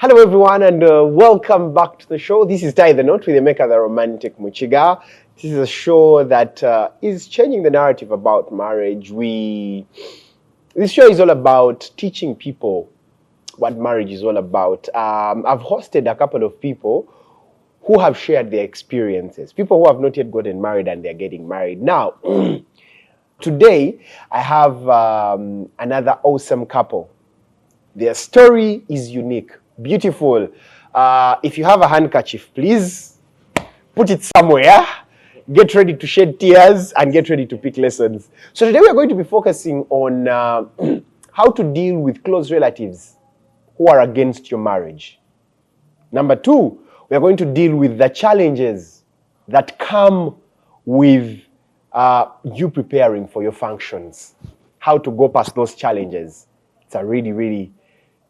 Hello everyone and welcome back to the show. This is Tie the Knot with Emeka the Romantic Muchiga. This is a show that is changing the narrative about marriage. This show is all about teaching people what marriage is all about. I've hosted a couple of people who have shared their experiences. People who have not yet gotten married and they're getting married. Now, today I have another awesome couple. Their story is unique. Beautiful. If you have a handkerchief, please put it somewhere. Get ready to shed tears and get ready to pick lessons. So today we are going to be focusing on how to deal with close relatives who are against your marriage. Number two, we are going to deal with the challenges that come with you preparing for your functions. How to go past those challenges. It's a really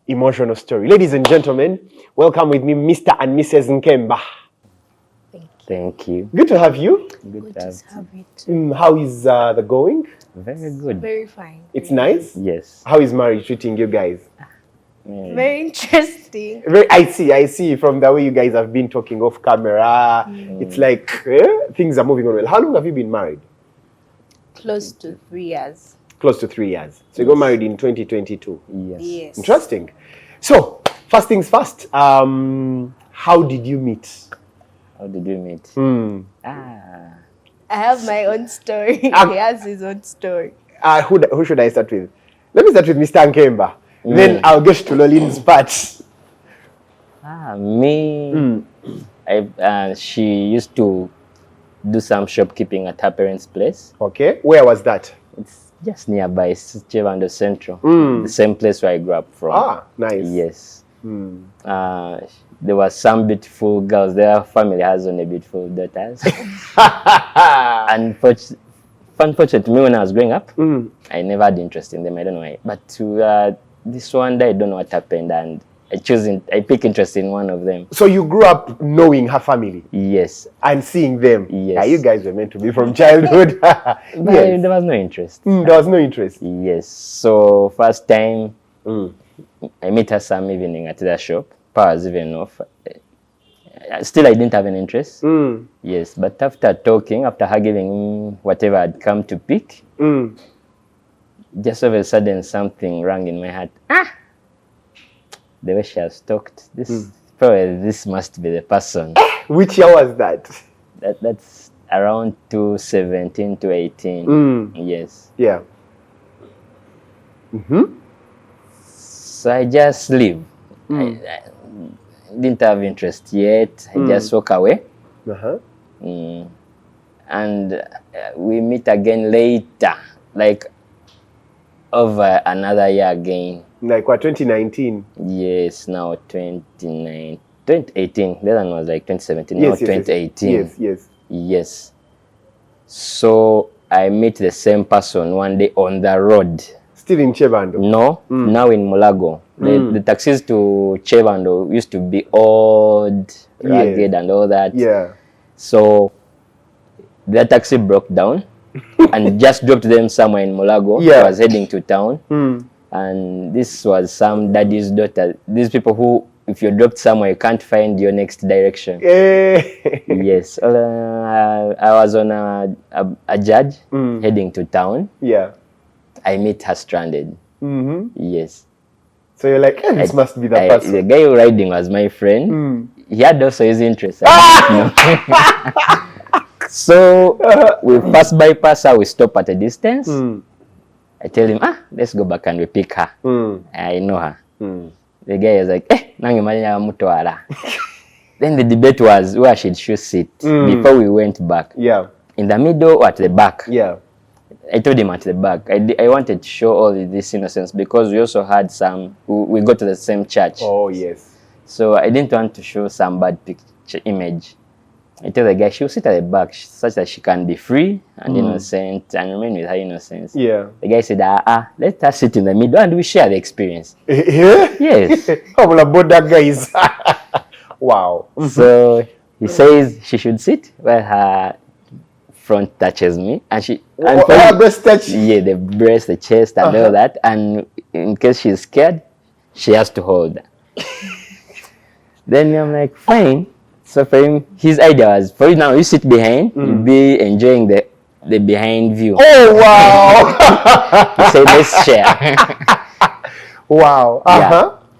emotional story. Ladies and gentlemen, welcome with me, Mr. and Mrs. Nkemba. Thank you. Good to have you. Good to have you. How is the going? Very good. Very fine. It's nice? Yes. How is marriage treating you guys? Very interesting. I see from the way you guys have been talking off camera. It's like things are moving on well. How long have you been married? Close to 3 years. Close to 3 years. So you got married in 2022. Yes. Interesting. So, first things first, how did you meet? How did we meet? I have my own story. He has his own story. Who should I start with? Let me start with Mr. Nkemba. Then I'll get to Lolin's part. Me. She used to do some shopkeeping at her parents' place. Okay. Where was that? It's just nearby, Chevando Central. The same place where I grew up from. Ah, nice. Yes. There were some beautiful girls. Their family has only beautiful daughters. Unfortunately, me when I was growing up, I never had interest in them. I don't know why. But this one day, I don't know what happened, and I picked interest in one of them. So you grew up knowing her family? Yes. And seeing them? Yes. Yeah, you guys were meant to be from childhood. Yes. There was no interest. There was no interest? Yes. So first time, I met her some evening at the shop. Power was even off. Still, I didn't have an interest. Yes, but after talking, after her giving whatever I'd come to pick, just all of a sudden something rang in my heart. The way she has talked, this must be the person. Which year was that? That's around 2017 to 18. Yes. Yeah. So I just leave. I didn't have interest yet. I just walk away. And we meet again later, like over another year again. Like what, 2019? Yes, now 2018. The other one was like 2017, yes, now 2018. Yes. Yes. So I meet the same person one day on the road. Still in Chevando? No, now in Mulago. The taxis to Chevando used to be old, rugged and all that. Yeah. So the taxi broke down and just dropped them somewhere in Mulago. Yeah. I was heading to town. And this was some daddy's daughter. These people who, if you're dropped somewhere, you can't find your next direction. Yes. I was on a judge heading to town. Yeah. I meet her stranded. Yes. So you're like, this must be the person. The guy riding was my friend. He had also his interest. So we pass bypass her, we stop at a distance. I tell him, let's go back and we pick her. I know her. The guy is like, Then the debate was where should she sit before we went back. Yeah. In the middle or at the back? Yeah. I told him at the back. I wanted to show all this innocence because we also had some, we go to the same church. Oh, yes. So I didn't want to show some bad picture image. I tell the guy she'll sit at the back such that she can be free and innocent and remain with her innocence. Yeah. The guy said, let us sit in the middle and we share the experience. Yes. How about that, guys? Wow. So he says she should sit where her front touches me, and she breast touch. Yeah, the breast, the chest, and all that. And in case she's scared, she has to hold. Then I'm like, fine. So for him, his idea was, for you now, you sit behind, you'll be enjoying the behind view. Oh, wow. He said, let's share. Wow.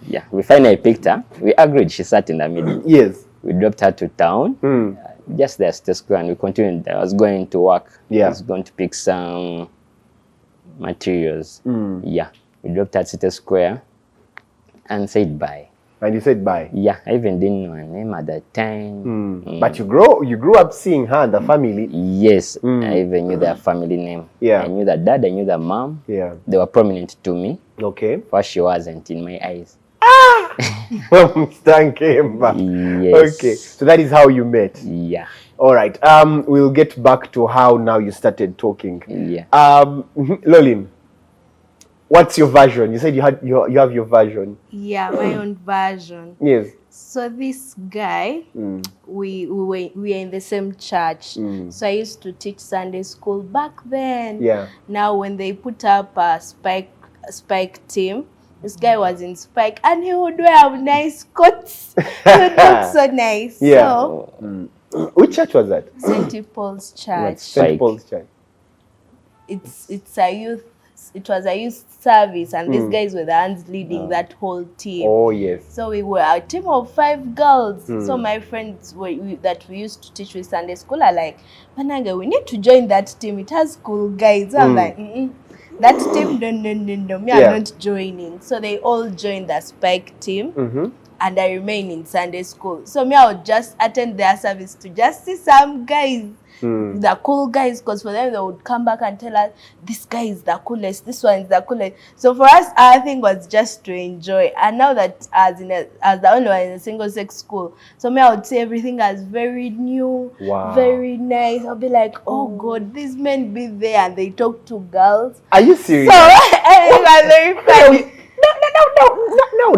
Yeah, we finally picked her. We agreed she sat in the middle. Yes. We dropped her to town, just there to school, and we continued. I was going to work. Yeah. I was going to pick some materials. Yeah, we dropped her at City Square and said bye. And you said bye. Yeah, I even didn't know her name at that time. But you grew up seeing her and the family. Yes, I even knew their family name. Yeah. I knew their dad, I knew their mom. Yeah. They were prominent to me. Okay. But she wasn't in my eyes. Mrs Nkemba. Yes. Okay. So that is how you met. Yeah. All right. We'll get back to how now you started talking. Yeah. Lolin, what's your version? You said you have your version. Yeah, my own version. Yes. So this guy, we were in the same church. So I used to teach Sunday school back then. Yeah. Now when they put up a spike team, this guy was in spike and he would wear nice coats. He would look so nice. Yeah. So Which church was that? St. Paul's Church. St. Paul's Church. It's a youth. It was a youth service, and these guys were the ones leading that whole team. Oh yes. So we were a team of 5 girls. So my friends that we used to teach with Sunday school are like, Mananga, we need to join that team. It has cool guys. So I'm like, that team, no, me, I'm not joining. So they all joined the spike team. And I remain in Sunday school. So me, I would just attend their service to just see some guys, the cool guys, because for them they would come back and tell us, this guy is the coolest, this one is the coolest. So for us, our thing was just to enjoy. And now that as the only one in a single sex school, so me, I would say everything as very new, very nice. I'll be like, oh God, these men be there and they talk to girls. Are you serious? So everything was very funny.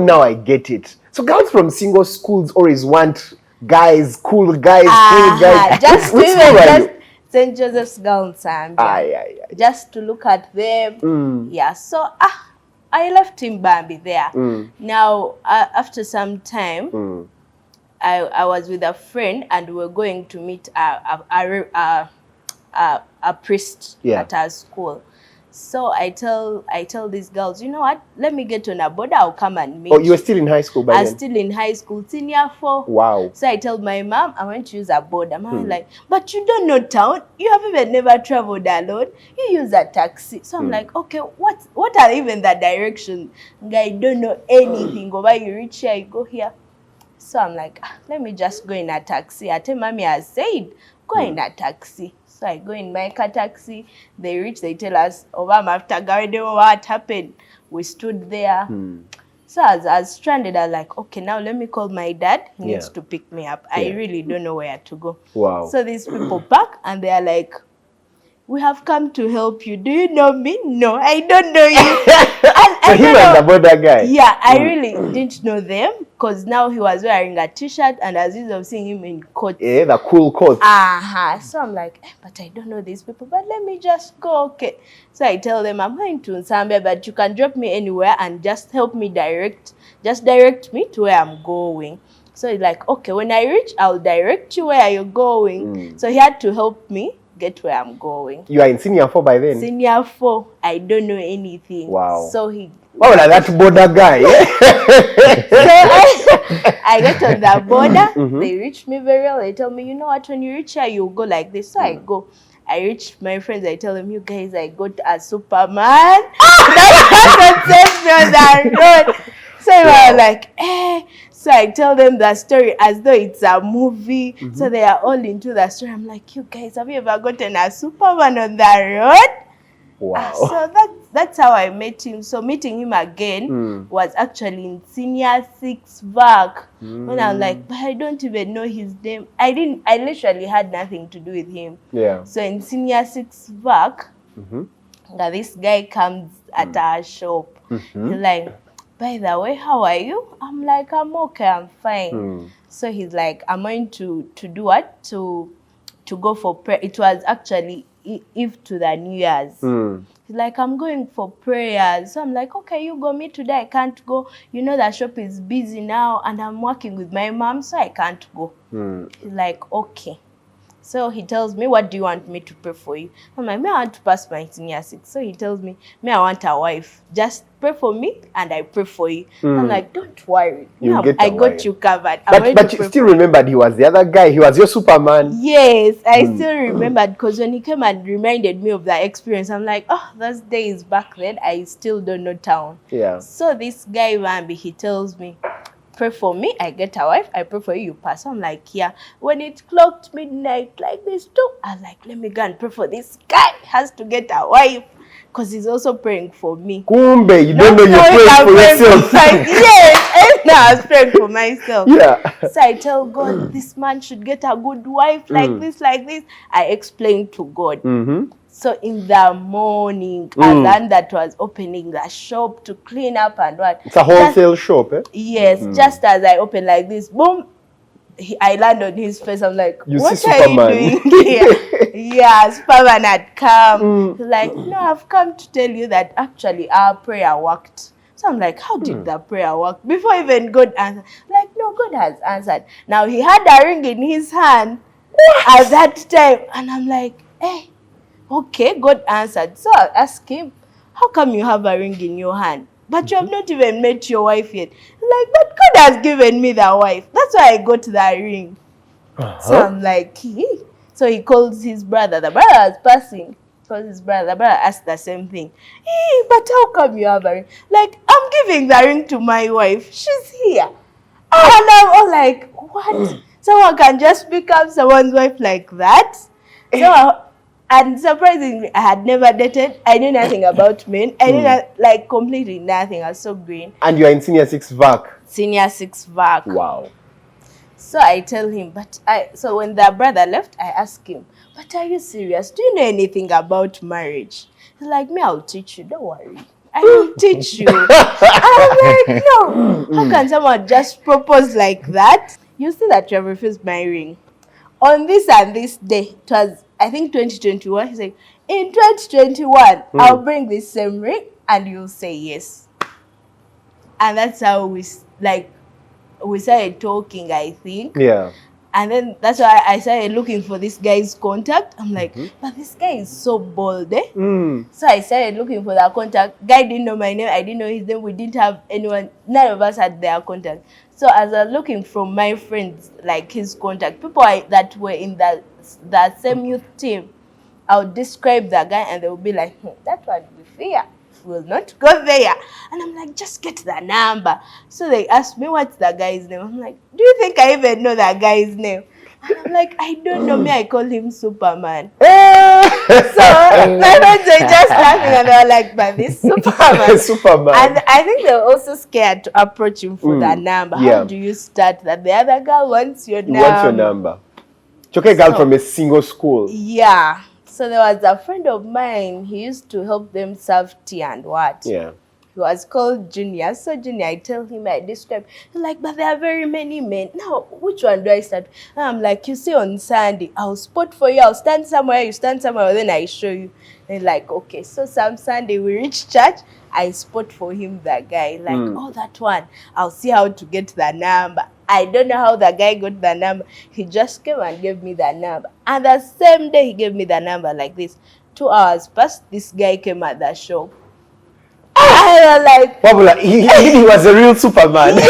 Now I get it. So girls from single schools always want guys, cool guys, cool guys. Just Which school are you? St. Joseph's Girls Zambia. Just to look at them. Yeah, so I left him Bambi there. Now, after some time, I was with a friend and we were going to meet a priest at our school. So I tell these girls, you know what? Let me get on a board. I'll come and meet. Oh, you were still in high school by then? I was still in high school, senior 4. Wow. So I told my mom I want to use a board. I'm like, but you don't know town. You have even never traveled alone. You use a taxi. So I'm like, okay, what are even the directions? I don't know anything. Go by, you reach here, you go here. So I'm like, let me just go in a taxi. I tell mommy I said, go in a taxi. So I go in my car taxi. They reach, they tell us, after what happened. We stood there. So as I was stranded, I was like, okay, now let me call my dad. He needs to pick me up. I really don't know where to go. Wow. So these people back and they are like, we have come to help you. Do you know me? No, I don't know you. So he was the border guy? Yeah, I really didn't know them because now he was wearing a t-shirt and I was used to seeing him in coat. Yeah, the cool coat. So I'm like, but I don't know these people, but let me just go, okay. So I tell them, I'm going to Zambia, but you can drop me anywhere and just help me direct me to where I'm going. So he's like, okay, when I reach, I'll direct you where you're going. So he had to help me get where I'm going. You are in senior 4 by then? Senior 4. I don't know anything. Wow. So he... Oh, like that border guy. So I get on the border. They reach me very well. They tell me, you know what, when you reach here, you go like this. So I go. I reach my friends. I tell them, you guys, I got a Superman. That person saves me on the road. So I was like, So I tell them the story as though it's a movie. So they are all into the story. I'm like, you guys, have you ever gotten a Superman on the road? Wow. So that's how I met him. So meeting him again was actually in senior 6 back. When I'm like, but I don't even know his name. I literally had nothing to do with him. Yeah. So in senior 6 back, this guy comes at our shop. He's like, by the way, how are you? I'm like, I'm okay, I'm fine. So he's like, I'm going to do what? To go for prayer. It was actually Eve to the New Year's. He's like, I'm going for prayers. So I'm like, okay, you go. Me today, I can't go. You know, the shop is busy now and I'm working with my mom, so I can't go. He's like, okay. So he tells me, what do you want me to pray for you? I'm like, I want to pass my senior 6. So he tells me, I want a wife. Just pray for me and I pray for you. I'm like, don't worry. I got you covered. But you still remembered he was the other guy. He was your Superman. Yes, I still remembered, because when he came and reminded me of that experience, I'm like, oh, those days back then, I still don't know town. Yeah. So this guy, Wambi, he tells me, pray for me, I get a wife, I pray for you, you pass. I'm like, yeah. When it clocked midnight like this too, I was like, let me go and pray for this guy. He has to get a wife, because he's also praying for me. Kumbe, you don't know you're praying for yourself. Yes, I was praying for myself. Yeah. So I tell God, this man should get a good wife like this, like this. I explained to God. So in the morning, and then that was opening the shop to clean up and what. It's a wholesale shop, eh? Yes, just as I open like this, boom, I land on his face. I'm like, you what see are Superman. you doing here? Yeah, Superman had come. He's like, no, I've come to tell you that actually our prayer worked. So I'm like, how did the prayer work? Before even God answered. Like, no, God has answered. Now he had a ring in his hand at that time. And I'm like, hey. Okay, God answered. So I asked him, how come you have a ring in your hand, but you have not even met your wife yet? He's like, but God has given me the wife. That's why I got the ring. So I'm like, So he calls his brother. The brother was passing. Calls his brother. The brother asked the same thing. But how come you have a ring? Like, I'm giving the ring to my wife. She's here. And I'm all like, what? Someone can just pick up someone's wife like that? So... And surprisingly, I had never dated. I knew nothing about men. I knew like completely nothing. I was so green. And you are in senior 6 VAC. Senior 6 VAC. Wow. So I tell him, so when the brother left, I asked him, but are you serious? Do you know anything about marriage? He's like, me, I'll teach you. Don't worry. I will teach you. I'm like, no. How can someone just propose like that? You see that you have refused my ring. On this and this day, it was, I think, 2021. He's like, in 2021, I'll bring this same ring and you'll say yes. And that's how we started talking, I think. Yeah. And then that's why I started looking for this guy's contact. I'm like, but this guy is so bold, eh? So I started looking for that contact. Guy didn't know my name. I didn't know his name. We didn't have anyone. None of us had their contact. So as I was looking from my friends, like his contact, people that were in that same youth team, I would describe that guy and they would be like, that one will be fair. Will not go there. And I'm like, just get the number. So they asked me, what's the guy's name? I'm like, do you think I even know that guy's name? And I'm like, I don't know. Me, I call him Superman. So my friends were just laughing and they were like, but this Superman. Superman. And I think they were also scared to approach him for that number. How do you start that? The other girl wants your number. Wants your number. Choke girl from a single school. Yeah. So there was a friend of mine, he used to help them serve tea and what? Yeah. He was called Junior. So Junior, I tell him, I describe. He's like, but there are very many men. Now, which one do I start? And I'm like, you see on Sunday, I'll spot for you. I'll stand somewhere, you stand somewhere, then I show you. And he's like, okay. So some Sunday we reach church, I spot for him that guy. Like, oh, that one. I'll see how to get the number. I don't know how the guy got the number. He just came and gave me the number. And the same day he gave me the number like this. 2 hours passed, this guy came at the shop. I was like... Wabula, he was a real Superman. Yeah.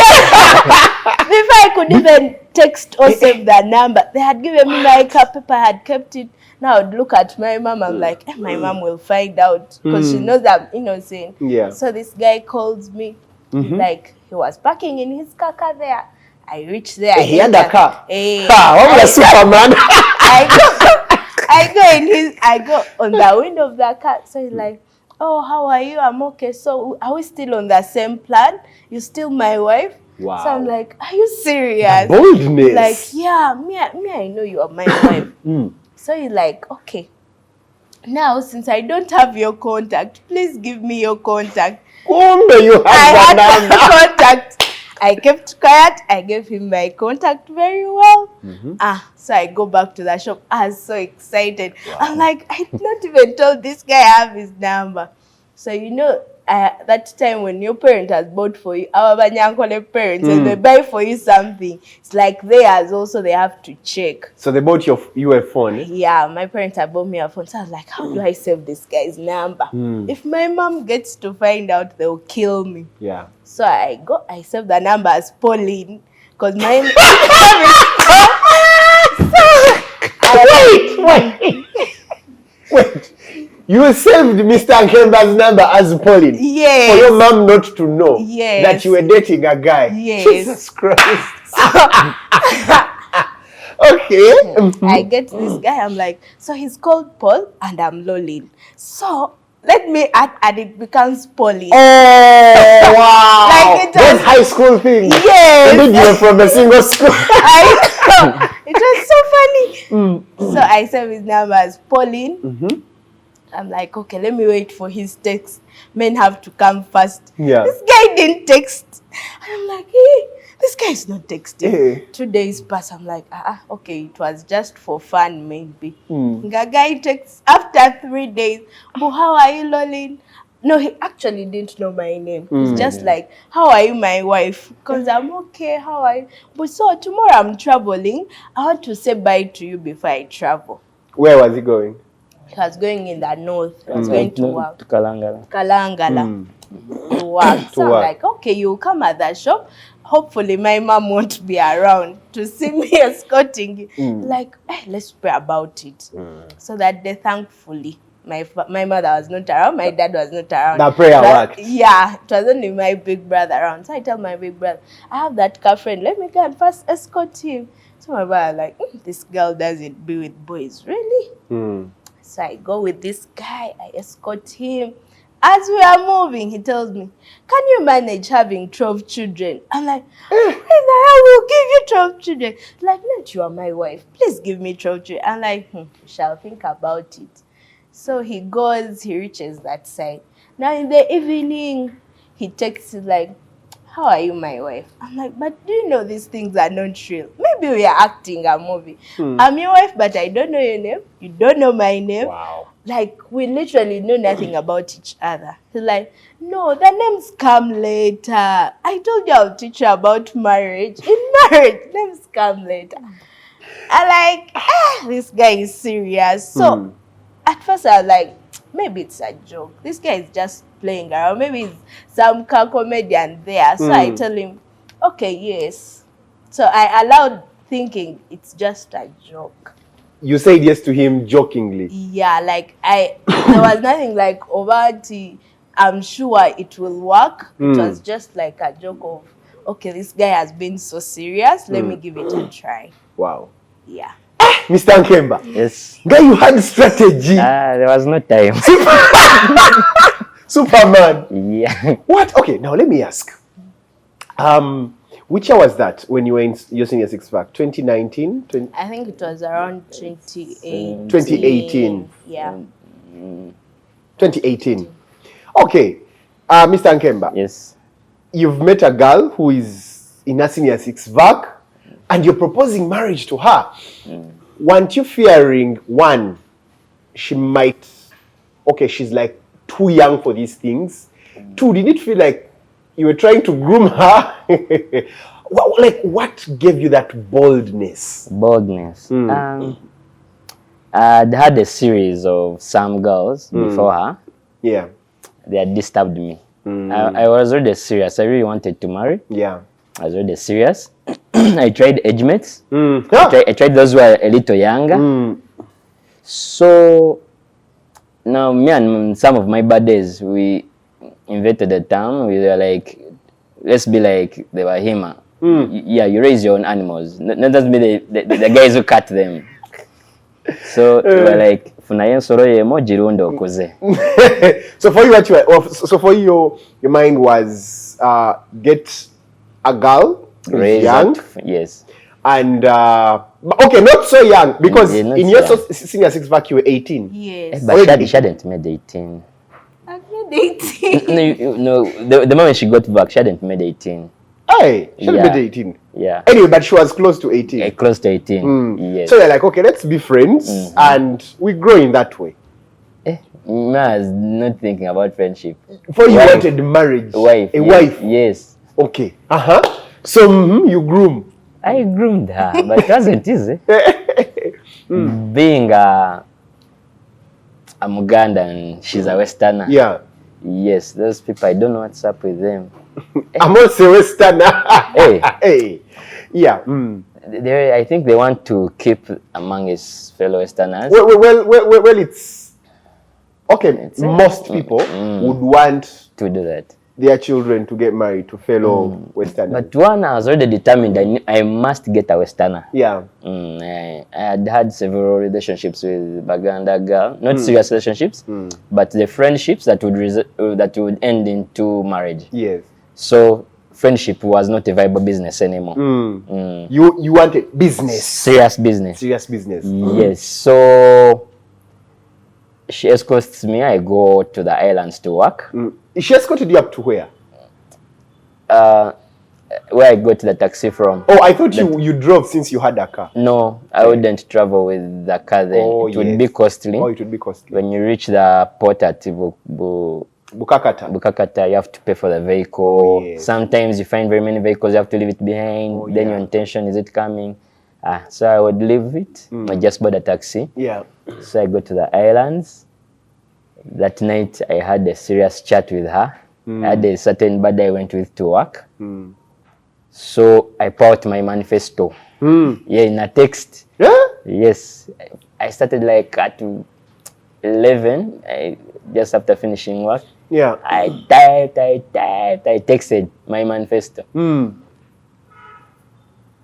Before I could even text or save the number, they had given me my paper, I had kept it. Now I'd look at my mom, I'm like, my mom will find out because she knows I'm innocent. Yeah. So this guy calls me, like he was parking in his car there. I reach there. He had a car. Wabula, Superman. I go on the window of the car. So he's like, oh, how are you? I'm okay. So are we still on the same plan? You still my wife? Wow. So I'm like, are you serious? Boldness. Like, yeah, me, I know you are my wife. So he's like, okay. Now, since I don't have your contact, please give me your contact. You have I had number. contact. I kept quiet. I gave him my contact very well. So I go back to the shop. I was so excited. Wow. I'm like, I not even told this guy I have his number. So you know, that time when your parent has bought for you, our Banyankole parents, and they buy for you something, it's like theirs also, they have to check. So they bought you a phone? Eh? Yeah, my parents had bought me a phone. So I was like, how do I save this guy's number? If my mom gets to find out, they'll kill me. Yeah. So I saved the number as Pauline, because my Wait. You saved Mr. Nkemba's number as Pauline? Yes. For your mom not to know Yes. that you were dating a guy? Yes. Jesus Christ. Okay. I get this guy, I'm like, so he's called Paul and I'm Lolin. So let me add and it becomes Pauline. Oh, wow. Like it Those was- high school things. Yes. Indeed, you were from a single school. It was so funny. So I saved his number as Pauline. I'm like, okay, let me wait for his text. Men have to come first. Yeah. This guy didn't text. And I'm like, hey, this guy is not texting. Hey. 2 days pass. I'm like, okay, it was just for fun, maybe. The guy texts after 3 days. But how are you, Lolin? No, he actually didn't know my name. It's just like, how are you, my wife? Because I'm okay, how are you? But so tomorrow I'm traveling. I want to say bye to you before I travel. Where was he going? He was going in the north. He was going to work. To Kalangala. Kalangala. To work. So I'm work. like, okay, you come at the shop. Hopefully my mom won't be around to see me escorting you. Like, let's pray about it. So that day, thankfully, my mother was not around, my dad was not around. The prayer worked. Yeah, it was only my big brother around. So I tell my big brother, I have that car friend, let me go and first escort him. So my brother like, this girl doesn't be with boys, really? So I go with this guy, I escort him. As we are moving, he tells me, can you manage having 12 children? I'm like, I will give you 12 children. Like, not you are my wife. Please give me 12 children. I'm like, we shall think about it. So he goes, he reaches that side. Now in the evening, he texts like, how are you, my wife? I'm like, but do you know these things are not real? Maybe we are acting a movie. I'm your wife, but I don't know your name. You don't know my name. Wow. Like, we literally know nothing about each other. He's like, no, the names come later. I told you I'll teach you about marriage. In marriage, names come later. I'm like, this guy is serious. So, at first I was like, maybe it's a joke. This guy is just playing around. Maybe it's some comedian there. So I tell him, okay, yes. So I allowed thinking it's just a joke. You said yes to him jokingly. Yeah, like there was nothing like overtly, I'm sure it will work. It was just like a joke of, okay, this guy has been so serious. Let me give it a try. Wow. Yeah. Mr. Nkemba. Yes. Guy, you had strategy. There was no time. Superman. Yeah. What? Okay, now let me ask. Which year was that when you were in your senior six pack? 2019? I think it was around 2018. 2018. Yeah. 2018. Okay. Mr. Nkemba, Yes. you've met a girl who is in a senior six vac and you're proposing marriage to her. Weren't you fearing, one, she might, okay, she's like too young for these things. Two, did it feel like you were trying to groom her? What gave you that boldness? Boldness. I'd had a series of some girls before her. Yeah. They had disturbed me. I was already serious. I really wanted to marry. Yeah. I was already serious. I tried age mates. Yeah. I tried those who were a little younger. So now me and some of my buddies, we invented a term. We were like, let's be like the Bahima. Yeah, you raise your own animals. Not just be the guys who cut them. So we were like, So for you, so for you, your mind was get a girl raised young, yes, and okay, not so young because Yeah, not in so your young. senior six back you were 18. Yes. but she hadn't made 18. I made 18. No, the moment she got back, she hadn't made 18. Hey, she had Yeah. been 18. Yeah. Anyway, but she was close to 18. Close to 18. Yes. So you're like, okay, let's be friends, and we grow in that way. I was not thinking about friendship. For you Wife. wanted marriage, Wife. a yes. wife. Yes. Okay. So you groom. I groomed her, but it wasn't easy. Being a Muganda and she's a Westerner. Yeah. Yes, those people, I don't know what's up with them. I'm also a Westerner. Hey. Hey. Yeah. I think they want to keep among his fellow Westerners. Well, it's okay. Most people would want To do that. their children to get married to fellow Westerners. But one, I was already determined I must get a Westerner. Yeah. I had several relationships with Baganda girl, not serious relationships, but the friendships that would end into marriage. Yes. So friendship was not a viable business anymore. You wanted business. Serious business. Serious business. Yes. So she escorts me. I go to the islands to work. She escorted you up to where? Where I go to the taxi from. Oh, I thought you drove since you had a car. No, I wouldn't travel with the car then. It would be costly. Oh, it would be costly. When you reach the port at Bukakata, you have to pay for the vehicle. Oh, yes. Sometimes you find very many vehicles, you have to leave it behind. Then your intention, is it coming? So I would leave it. I just bought a taxi. Yeah. So I go to the islands. That night I had a serious chat with her. I had a certain body I went with to work. So I poured out my manifesto. Yeah, in a text. Yeah? Yes. I started like at 11, just after finishing work. Yeah. I typed, I texted my manifesto.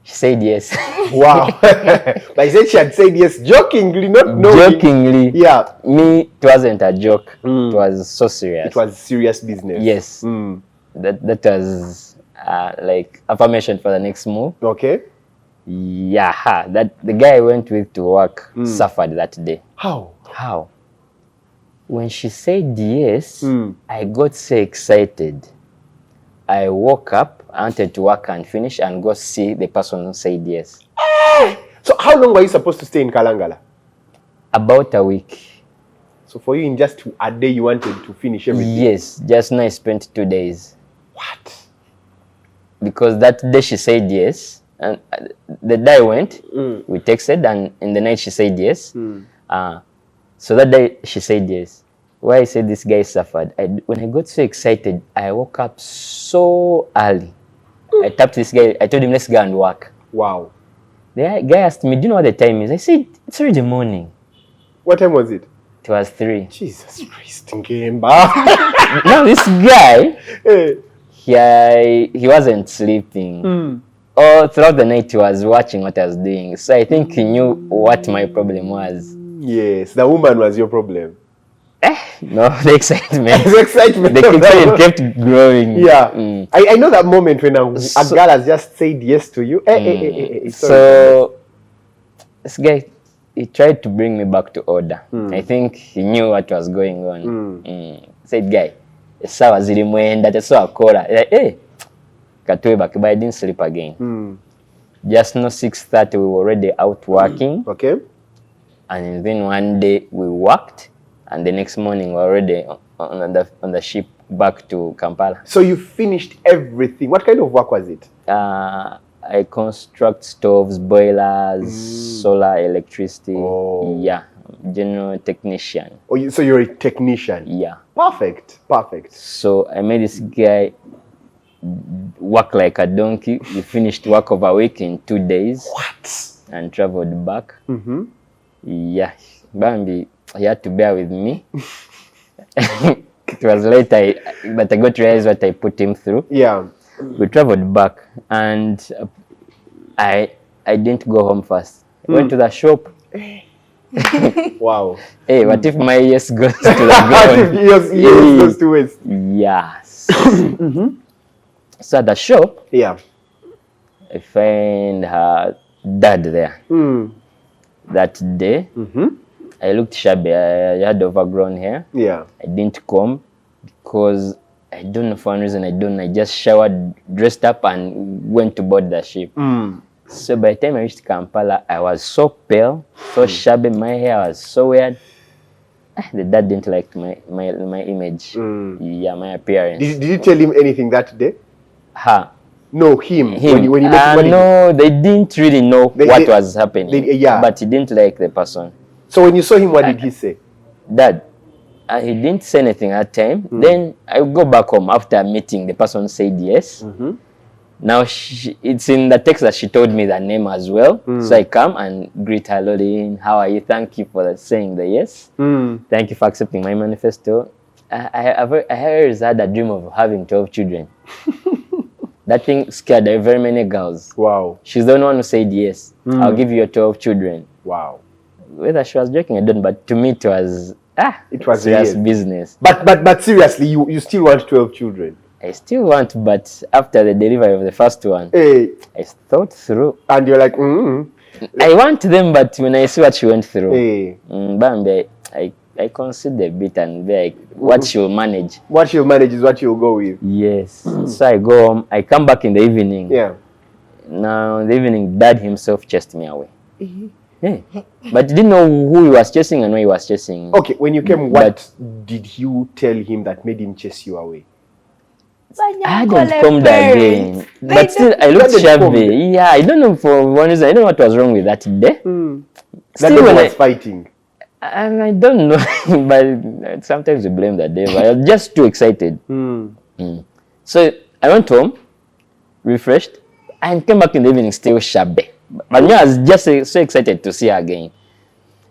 She said yes. Wow. But I said she had said yes jokingly, not knowing. Jokingly. Yeah. Me, it wasn't a joke. It was so serious. It was serious business. Yes. That was like affirmation for the next move. Okay. Yeah. That the guy I went with to work suffered that day. How? When she said yes, I got so excited. I woke up, I wanted to work and finish and go see the person who said yes. So how long were you supposed to stay in Kalangala? About a week. So for you, in just a day, you wanted to finish everything? Yes, just now I spent 2 days. What? Because that day she said yes, and the day I went, we texted, and in the night she said yes. So that day she said yes. Why I said this guy suffered, when I got so excited, I woke up so early. I tapped this guy, I told him, let's go and work. Wow. The guy asked me, do you know what the time is? I said, it's already morning. What time was it? It was 3. Jesus Christ, Nkemba. Now this guy, Hey. he wasn't sleeping. All throughout the night he was watching what I was doing. So I think he knew what my problem was. Yes, the woman was your problem. No, the excitement. The excitement. The excitement kept growing. Yeah. I know that moment when a girl has just said yes to you. So this guy, he tried to bring me back to order. I think he knew what was going on. Said, guy, sawa zilimwenda teso akola. Hey, katwe back, but I didn't sleep again. Just no 6:30 we were already out working. Okay. And then one day we worked, and the next morning we were already on the ship back to Kampala. So you finished everything. What kind of work was it? I construct stoves, boilers, solar electricity. Oh. Yeah, general technician. Oh, so you're a technician. Yeah. Perfect. Perfect. So I made this guy work like a donkey. We finished work of a week in 2 days. What? And traveled back. Yeah, Bambi, he had to bear with me. It was late, but I got to realize what I put him through. Yeah. We traveled back, and I didn't go home first. I went to the shop. Wow. Hey, what if my yes goes to the ground? Yes, goes to waste. Yes. So at the shop, Yeah. I find her dad there. That day, I looked shabby. I had overgrown hair. Yeah. I didn't comb because I don't know, for one reason, I just showered, dressed up, and went to board the ship. So by the time I reached Kampala, I was so pale, so shabby, my hair was so weird. The dad didn't like my image. Yeah, my appearance. Did you tell him anything that day? Her. No, him. Him. When he met no, they didn't really know what was happening. Yeah. But he didn't like the person. So when you saw him, what did he say? Dad. He didn't say anything at the time. Then I go back home after meeting. The person said yes. Now it's in the text that she told me the name as well. So I come and greet her, Lorraine. How are you? Thank you for saying the yes. Thank you for accepting my manifesto. I always had a dream of having 12 children. That thing scared very many girls. Wow. She's the only one who said yes. I'll give you your 12 children. Wow. Whether she was joking, I don't. But to me, it was serious business. But seriously, you still want 12 children? I still want, but after the delivery of the first one, I thought through. And you're like, I want them, but when I see what she went through, Bambi, I consider a bit and be like, what she'll manage. What she'll manage is what you'll go with. Yes. So I go home. I come back in the evening. Yeah. Now in the evening, Dad himself chased me away. Yeah. But he didn't know who he was chasing and why he was chasing. Okay, when you came, what did you tell him that made him chase you away? I hadn't combed again. But still, I looked shabby. Yeah, I don't know, for one reason. I don't know what was wrong with that day. Still, when I was fighting. I don't know, but sometimes you blame the devil. I was just too excited. So I went home, refreshed, and came back in the evening still shabby. But I was just so excited to see her again.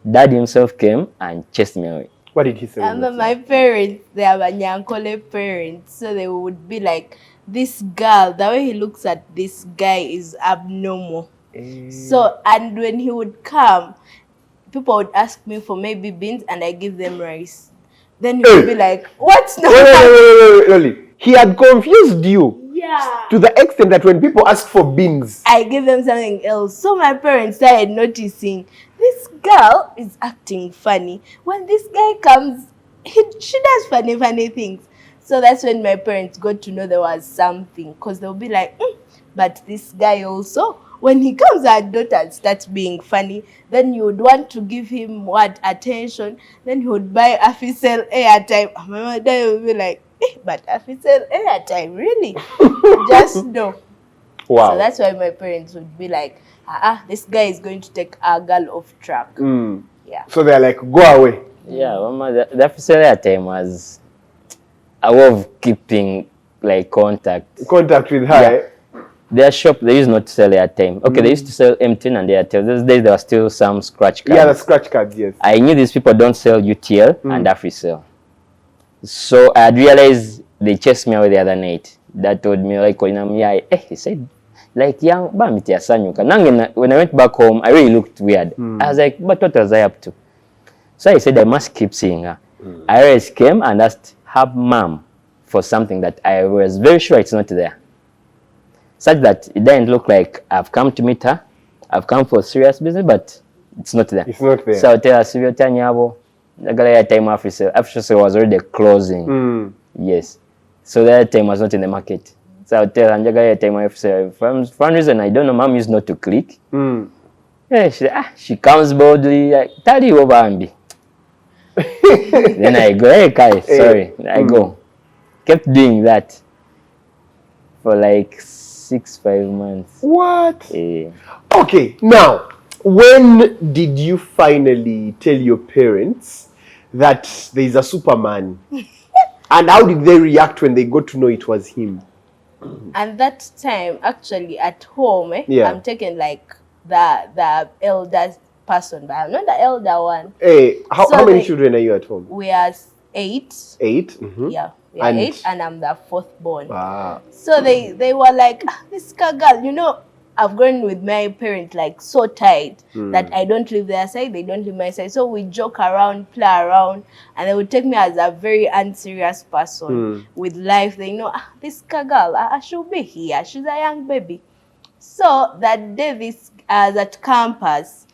Dad himself came and chased me away. What did he say? My parents, they are Nyankole parents, so they would be like, this girl, the way he looks at this guy is abnormal. So, and when he would come, people would ask me for maybe beans and I give them rice. Then he would be like, what's not Wait. He had confused you. Yeah. To the extent that when people ask for beans, I give them something else. So my parents started noticing, this girl is acting funny. When this guy comes, she does funny things. So that's when my parents got to know there was something. Because they'll be like, but this guy also, when he comes, our daughter starts being funny. Then you would want to give him attention. Then he would buy Afisel airtime. My mother would be like, but Afisel airtime, really? Just no. Wow. So that's why my parents would be like, this guy is going to take our girl off track. Yeah. So they're like, go away. Yeah, Mama, the Afisel time was a way of keeping contact. Contact with her. Yeah. Their shop, they used not to sell airtime. Okay, they used to sell MTN and Airtel. Those days there were still some scratch cards. Yeah, the scratch cards, yes. I knew these people don't sell UTL and Africell. So I had realized they chased me away the other night. That told me, he said, young, when I went back home, I really looked weird. I was like, but what was I up to? So I said, I must keep seeing her. I always came and asked her mom for something that I was very sure it's not there. Such that it doesn't look like I've come to meet her. I've come for serious business, but it's not there. It's not there. So I'll tell her, Sylvia Tanyabo, the guy time Africell was already closing. Yes. So that time was not in the market. So I'll tell her, the time Africell. For one reason, I don't know, mom used not to click. Yeah, she comes boldly, like, tell you over Ambi. Then I go, hey, Kai, sorry. I go. Kept doing that for 6-5 months. What? Okay, now, when did you finally tell your parents that there is a Superman? And how did they react when they got to know it was him? And that time, actually, at home, I'm taking the elder person, but I'm not the elder one. How many children are you at home? We are 8. 8? Yeah. And 8, and I'm the 4th born. Wow. So they were like, this girl, I've grown with my parents so tight that I don't leave their side, they don't leave my side. So we joke around, play around, and they would take me as a very unserious person with life. They know, this girl, she'll be here. She's a young baby. So that day, at campus,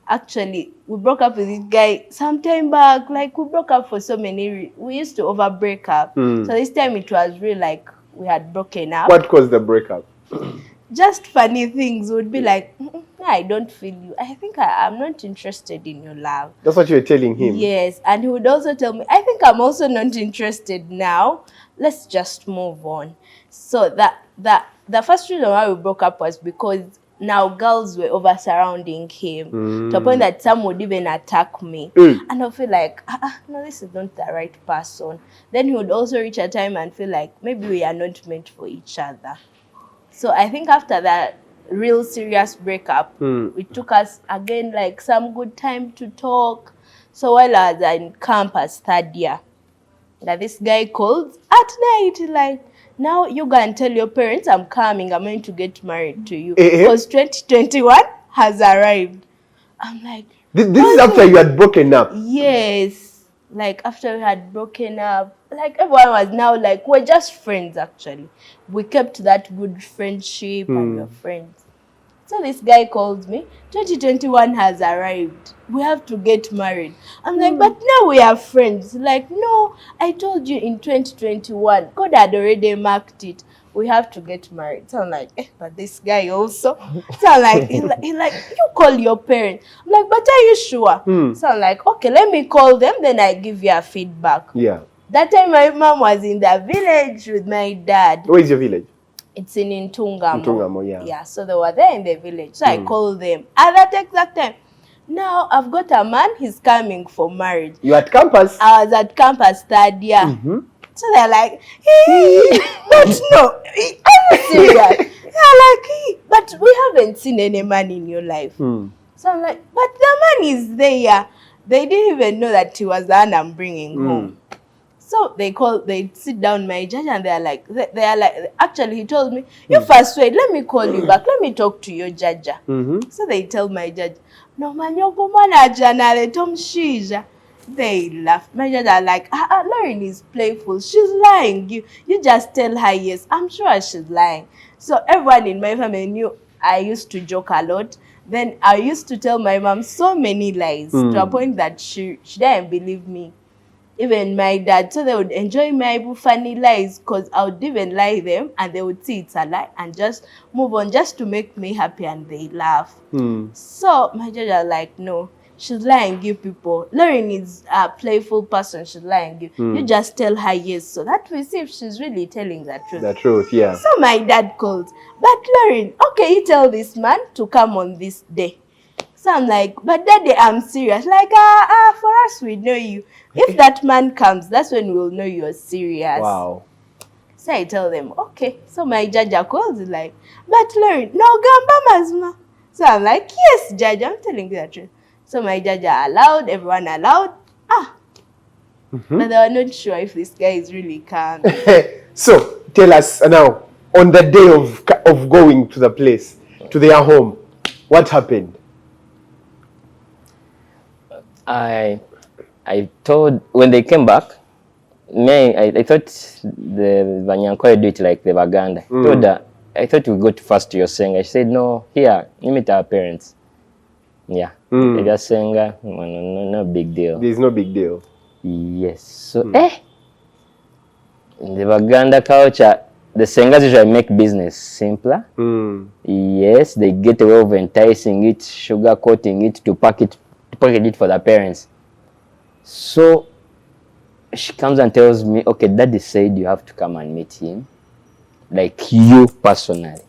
actually, we broke up with this guy some time back. Like, we broke up for so many we used to over break up. So this time it was really like we had broken up. What caused the breakup? Just funny things. Would be like, I don't feel you. I think I'm not interested in your love. That's what you were telling him? Yes. And he would also tell me, I think I'm also not interested now. Let's just move on. So the first reason why we broke up was because now girls were over surrounding him to a point that some would even attack me. And I feel like, no, this is not the right person. Then he would also reach a time and feel like maybe we are not meant for each other. So I think after that real serious breakup, it took us again like some good time to talk. So while I was in campus third year, that this guy called at night, like, now you go and tell your parents I'm coming, I'm going to get married to you. Because 2021 has arrived. I'm like, this is after you had broken up? Yes. Like after we had broken up, like everyone was now like, we're just friends actually. We kept that good friendship and we're friends. So this guy calls me, 2021 has arrived. We have to get married. I'm like, but now we are friends. Like, no, I told you in 2021, God had already marked it. We have to get married. So I'm like, but this guy also. So I'm like, he's like, you call your parents. I'm like, but are you sure? So I'm like, okay, let me call them, then I give you a feedback. Yeah. That time my mom was in the village with my dad. Where is your village? It's in Ntungamo. Ntungamo, yeah. Yeah, so they were there in the village. So I called them. At that exact time, now I've got a man, he's coming for marriage. You at campus? I was at campus third year. So they're like, hey, but no, I'm serious. They're like, hey, but we haven't seen any man in your life. So I'm like, but the man is there. They didn't even know that he was the one I'm bringing home. So they sit down my judge and they are like, actually he told me, you first wait, let me call you back, let me talk to your judge. So they tell my judge, no man, you're going to They laugh. My judge are like, Lauren is playful, she's lying. You just tell her yes. I'm sure she's lying. So everyone in my family knew I used to joke a lot. Then I used to tell my mom so many lies to a point that she didn't believe me. Even my dad, so they would enjoy my funny lies because I would even lie them and they would see it's a lie and just move on just to make me happy and they laugh. So my judge are like, no, she's lying, give people. Lauren is a playful person, she's lying, give. You just tell her yes. So that we see if she's really telling the truth. The truth, yeah. So my dad called, but Lauren, okay, you tell this man to come on this day. So I'm like, but daddy, I'm serious. Like, for us, we know you. If that man comes, that's when we'll know you're serious. Wow. So I tell them, okay. So my judge calls like, but Lauren, no gamba mazma. So I'm like, yes, judge, I'm telling you the truth. So my judge allowed, everyone allowed. But they were not sure if this guy is really calm. So tell us now, on the day of going to the place, to their home, what happened? I told, when they came back, I thought the Banyankore do it like the Baganda. Told her, I thought we go first to your singer. She said, no, here, you meet our parents. Yeah. They just saying, no big deal. There's no big deal. Yes. So, in the Baganda culture, the singers usually make business simpler. Yes, they get away of enticing it, sugarcoating it, to package it for the parents. So she comes and tells me, okay, daddy said you have to come and meet him, like you personally.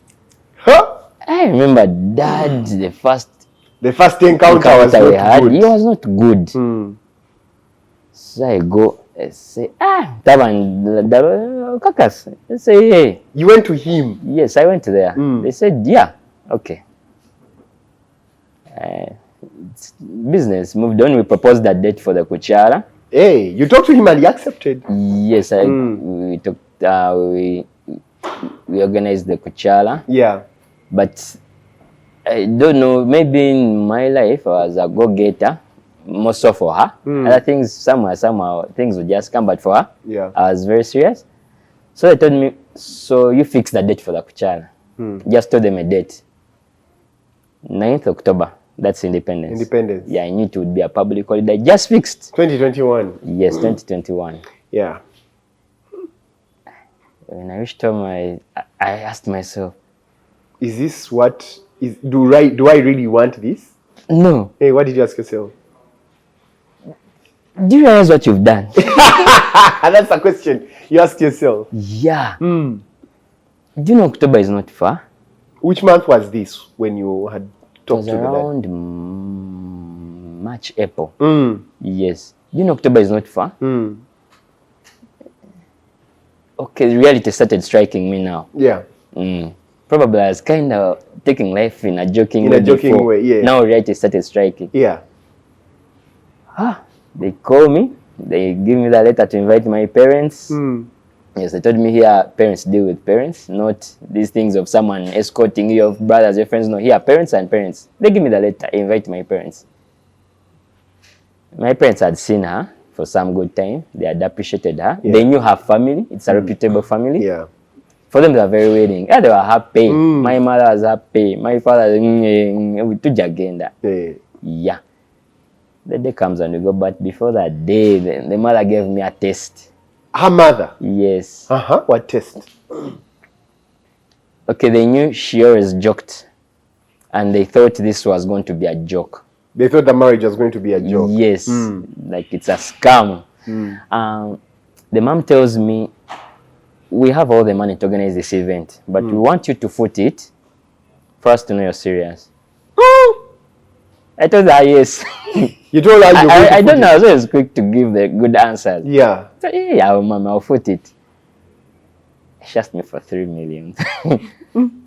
I remember dad, the first encounter was not good. He was not good. So I go, I say, Kakas. I say, hey. You went to him? Yes, I went there. They said, yeah, okay. Business moved on. We proposed that date for the Kuchara. Hey, you talked to him and he accepted? Yes, we took, we organized the Kuchara. Yeah. But I don't know, maybe in my life I was a go-getter, more so for her. Other things, somehow things would just come, but for her, yeah, I was very serious. So they told me, so you fix the date for the Kuchara. Just told them a date. 9th October. That's independence. Independence. Yeah, I knew it would be a public holiday. Just fixed. 2021. Yes, 2021. Yeah. When I reached home, I asked myself, is this what is? Do I really want this? No. Hey, what did you ask yourself? Do you realize what you've done? That's a question you ask yourself. Yeah. Do you know October is not far? Which month was this when you had talked to It was the dad? around March, April. Yes. Do you know October is not far? Okay, reality started striking me now. Yeah. Probably I was kind of taking life in a joking way. In a joking way, yeah. Now reality started striking. Yeah. They call me. They give me the letter to invite my parents. Yes, they told me here parents deal with parents, not these things of someone escorting you, of brothers, your friends. No, here parents and parents. They give me the letter, invite my parents. My parents had seen her for some good time. They had appreciated her. Yeah. They knew her family. It's a reputable family. Yeah. For them, they were very willing. Yeah, they were happy. My mother was happy. My father was yeah. The day comes and we go, but before that day, the mother gave me a test. Her mother? Yes. What test? Okay, they knew she always joked, and they thought this was going to be a joke. They thought the marriage was going to be a joke? Yes, like it's a scam. The mom tells me, we have all the money to organize this event, but we want you to foot it for us to know you're serious. I told her yes. You told her I don't know, I was always quick to give the good answers. Yeah. So, yeah, mom, I'll foot it. She asked me for 3 million.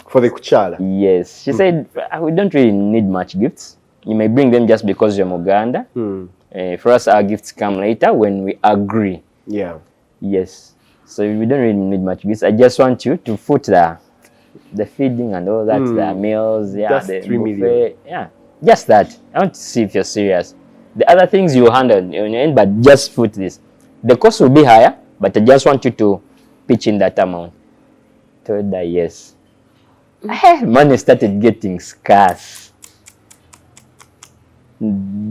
For the kuchala? Yes. She said, we don't really need much gifts. You may bring them just because you're Muganda. For us, our gifts come later when we agree. Yeah. Yes. So we don't really need much gifts. I just want you to foot the feeding and all that, the meals, yeah, just the 3 buffet. million. Yeah. Just that. I want to see if you're serious. The other things you handle on your end, but just foot this. The cost will be higher, but I just want you to pitch in that amount. Told her yes. Money started getting scarce.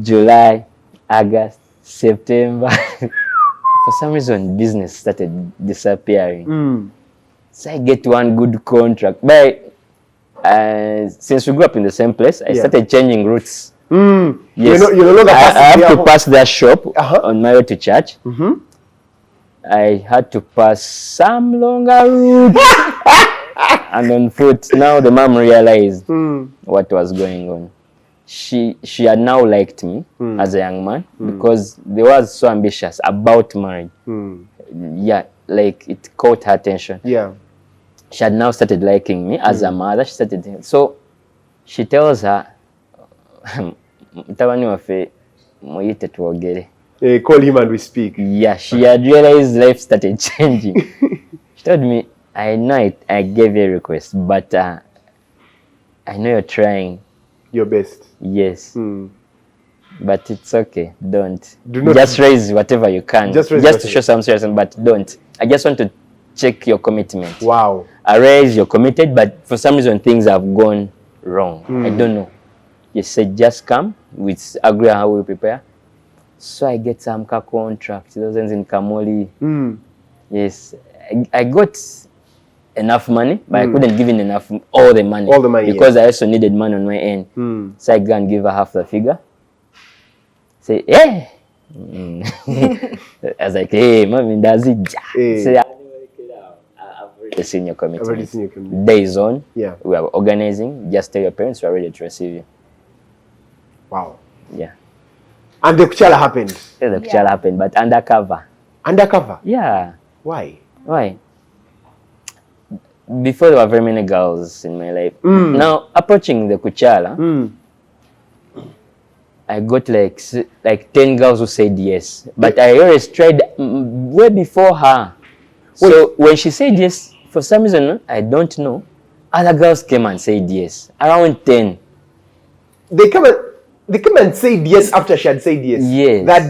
July, August, September. For some reason, business started disappearing. So I get one good contract. But since we grew up in the same place, I started changing routes. Yes. You no longer I have to pass their shop on my way to church. I had to pass some longer route. And on foot. Now the mom realized what was going on. She had now liked me as a young man because they was so ambitious about marriage. Yeah, like it caught her attention. Yeah. She had now started liking me as a mother. She started, so she tells her, call him and we speak. Yeah, she had realized life started changing. She told me, I know I gave you a request, but I know you're trying your best. Yes. But it's okay. Do not just raise whatever you can. Just to show some seriousness, but don't. I just want to check your commitment. Wow. I raise you're committed, but for some reason things have gone wrong. I don't know. You said just come, we agree on how we prepare. So I get some contract, thousands in Kamoli. Yes. I got enough money, but I couldn't give in all the money. All the money. Because I also needed money on my end. So I go and give her half the figure. Say, yeah. I was like, hey, mommy, does it? Say, I've already seen your commitment. Days on, yeah. We are organizing. Just tell your parents we are ready to receive you. Wow. Yeah. And the kuchala happened? Yeah, the kuchala happened, but undercover. Undercover? Yeah. Why? Why? Before there were very many girls in my life. Now, approaching the kuchala, I got like 10 girls who said yes. But I always tried way before her. So when she said yes, for some reason, I don't know, other girls came and said yes. Around 10. They come and said yes after she had said yes. Yes. That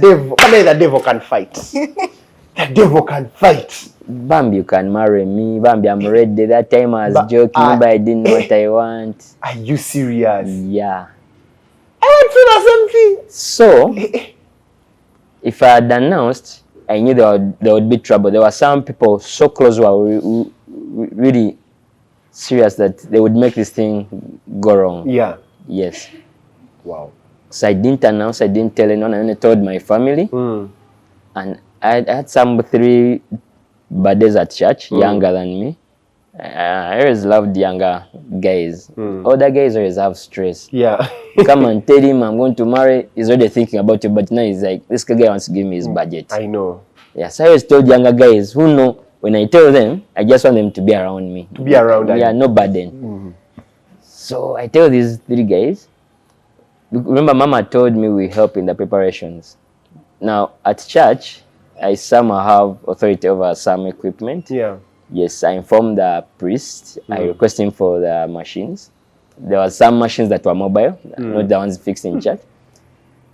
devil can fight. The devil can fight. Bambi, you can marry me. Bambi, I'm ready. That time I was joking, but I didn't know what I want. Are you serious? Yeah. went through the same thing. So, if I had announced, I knew there would be trouble. There were some people so close who were really serious that they would make this thing go wrong. Yeah. Yes. Wow. So I didn't announce, I didn't tell anyone, I only told my family. And I had some 3 birthdays at church, younger than me. I always loved younger guys. Older guys always have stress. Yeah. Come and tell him I'm going to marry, he's already thinking about you, but now he's like, this guy wants to give me his budget. I know. Yes, I always told younger guys who know, when I tell them, I just want them to be around me. To be around. Yeah, no burden. So I tell these 3 guys, remember Mama told me we help in the preparations. Now at church, I somehow have authority over some equipment. Yeah. Yes, I informed the priest. I requested him for the machines. There were some machines that were mobile, not the ones fixed in church.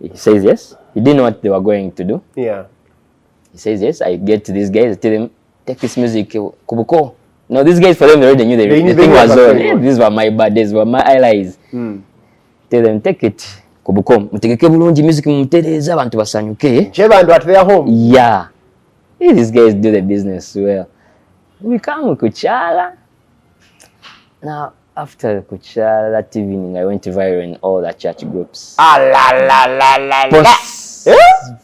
He says yes. He didn't know what they were going to do. Yeah. He says yes. I get to these guys, I tell them, take this music, Kubuko. No, these guys, for them, they already knew the thing was on. Yeah, these were my birthdays, were my allies. Tell them, take it, Kubuko. Mutegeke bulungi music mumutereza abantu basanyuke. Chebandu at their home. Yeah. These guys do the business well. We come Kuchala. Now, after Kuchala, that evening, I went viral in all the church groups. Ah, la. Posts,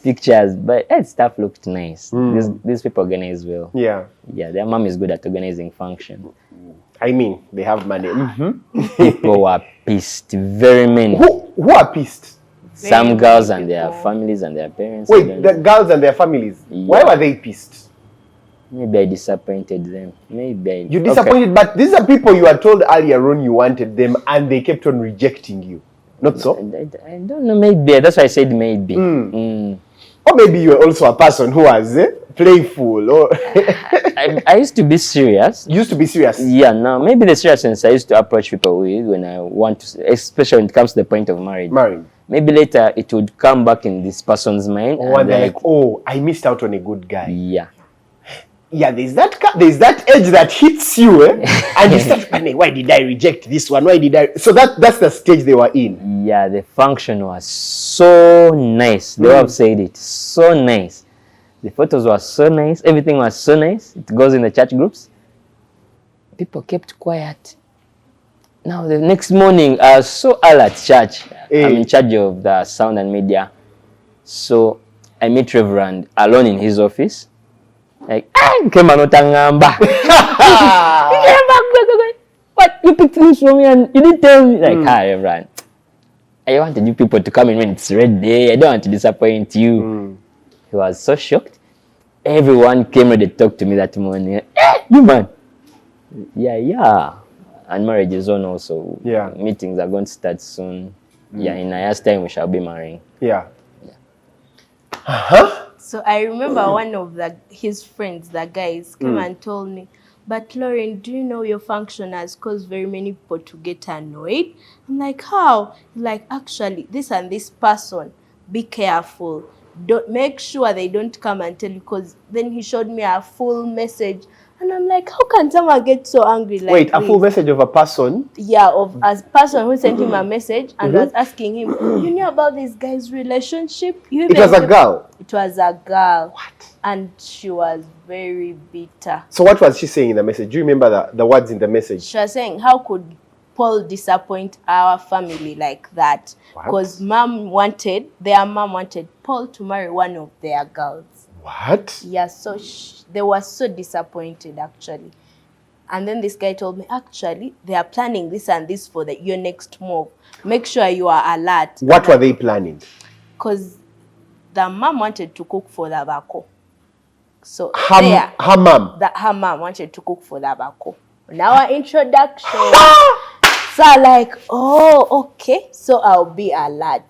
pictures, but stuff looked nice. These people organize well. Yeah. Yeah, their mom is good at organizing function. I mean, they have money. People were pissed, very many. Who are pissed? Some girls and their families and their parents. Wait, the girls and their families. Yeah. Why were they pissed? Maybe I disappointed them. Maybe You disappointed, but these are people you were told earlier on you wanted them, and they kept on rejecting you. Not so? I don't know. Maybe that's why I said maybe. Or maybe you were also a person who was playful. Or I used to be serious. Used to be serious. Yeah, now maybe the seriousness I used to approach people with when I want to, especially when it comes to the point of marriage. Married. Maybe later it would come back in this person's mind. Or they're like, oh, I missed out on a good guy. Yeah. Yeah, there's that edge that hits you, and you start planning, why did I reject this one? Why did I? So that's the stage they were in. Yeah, the function was so nice. They all have said it. So nice. The photos were so nice. Everything was so nice. It goes in the church groups. People kept quiet. Now the next morning, I was so early at church. I'm in charge of the sound and media. So I meet Reverend alone in his office. Like, Nkemba no tangamba. What? You picked things from me and you didn't tell me. Like, hi, Reverend. I wanted you people to come in when it's ready. I don't want to disappoint you. He was so shocked. Everyone came ready to talk to me that morning. You man. Yeah. And marriage is on also. Yeah. Meetings are going to start soon. Yeah, in a year's time we shall be marrying. Yeah. So I remember one of his friends, the guys, came and told me, but Lauren, do you know your function has caused very many people to get annoyed? I'm like, how? Like, actually, this and this person, be careful. Don't make sure they don't come and tell you, because then he showed me a full message. And I'm like, how can someone get so angry like Wait, a this? full message of a person? Yeah, of a person who sent him a message and was asking him, you knew about this guy's relationship? You It was a girl? It was a girl. What? And she was very bitter. So what was she saying in the message? Do you remember the words in the message? She was saying, how could Paul disappoint our family like that? Because their mom wanted Paul to marry one of their girls. What? Yeah, so they were so disappointed, actually. And then this guy told me, actually, they are planning this and this for your next move. Make sure you are alert. What were they planning? Because the mom wanted to cook for the bako. So her mom? Her mom wanted to cook for the bako. In our introduction, so I'm like, oh, okay, so I'll be alert.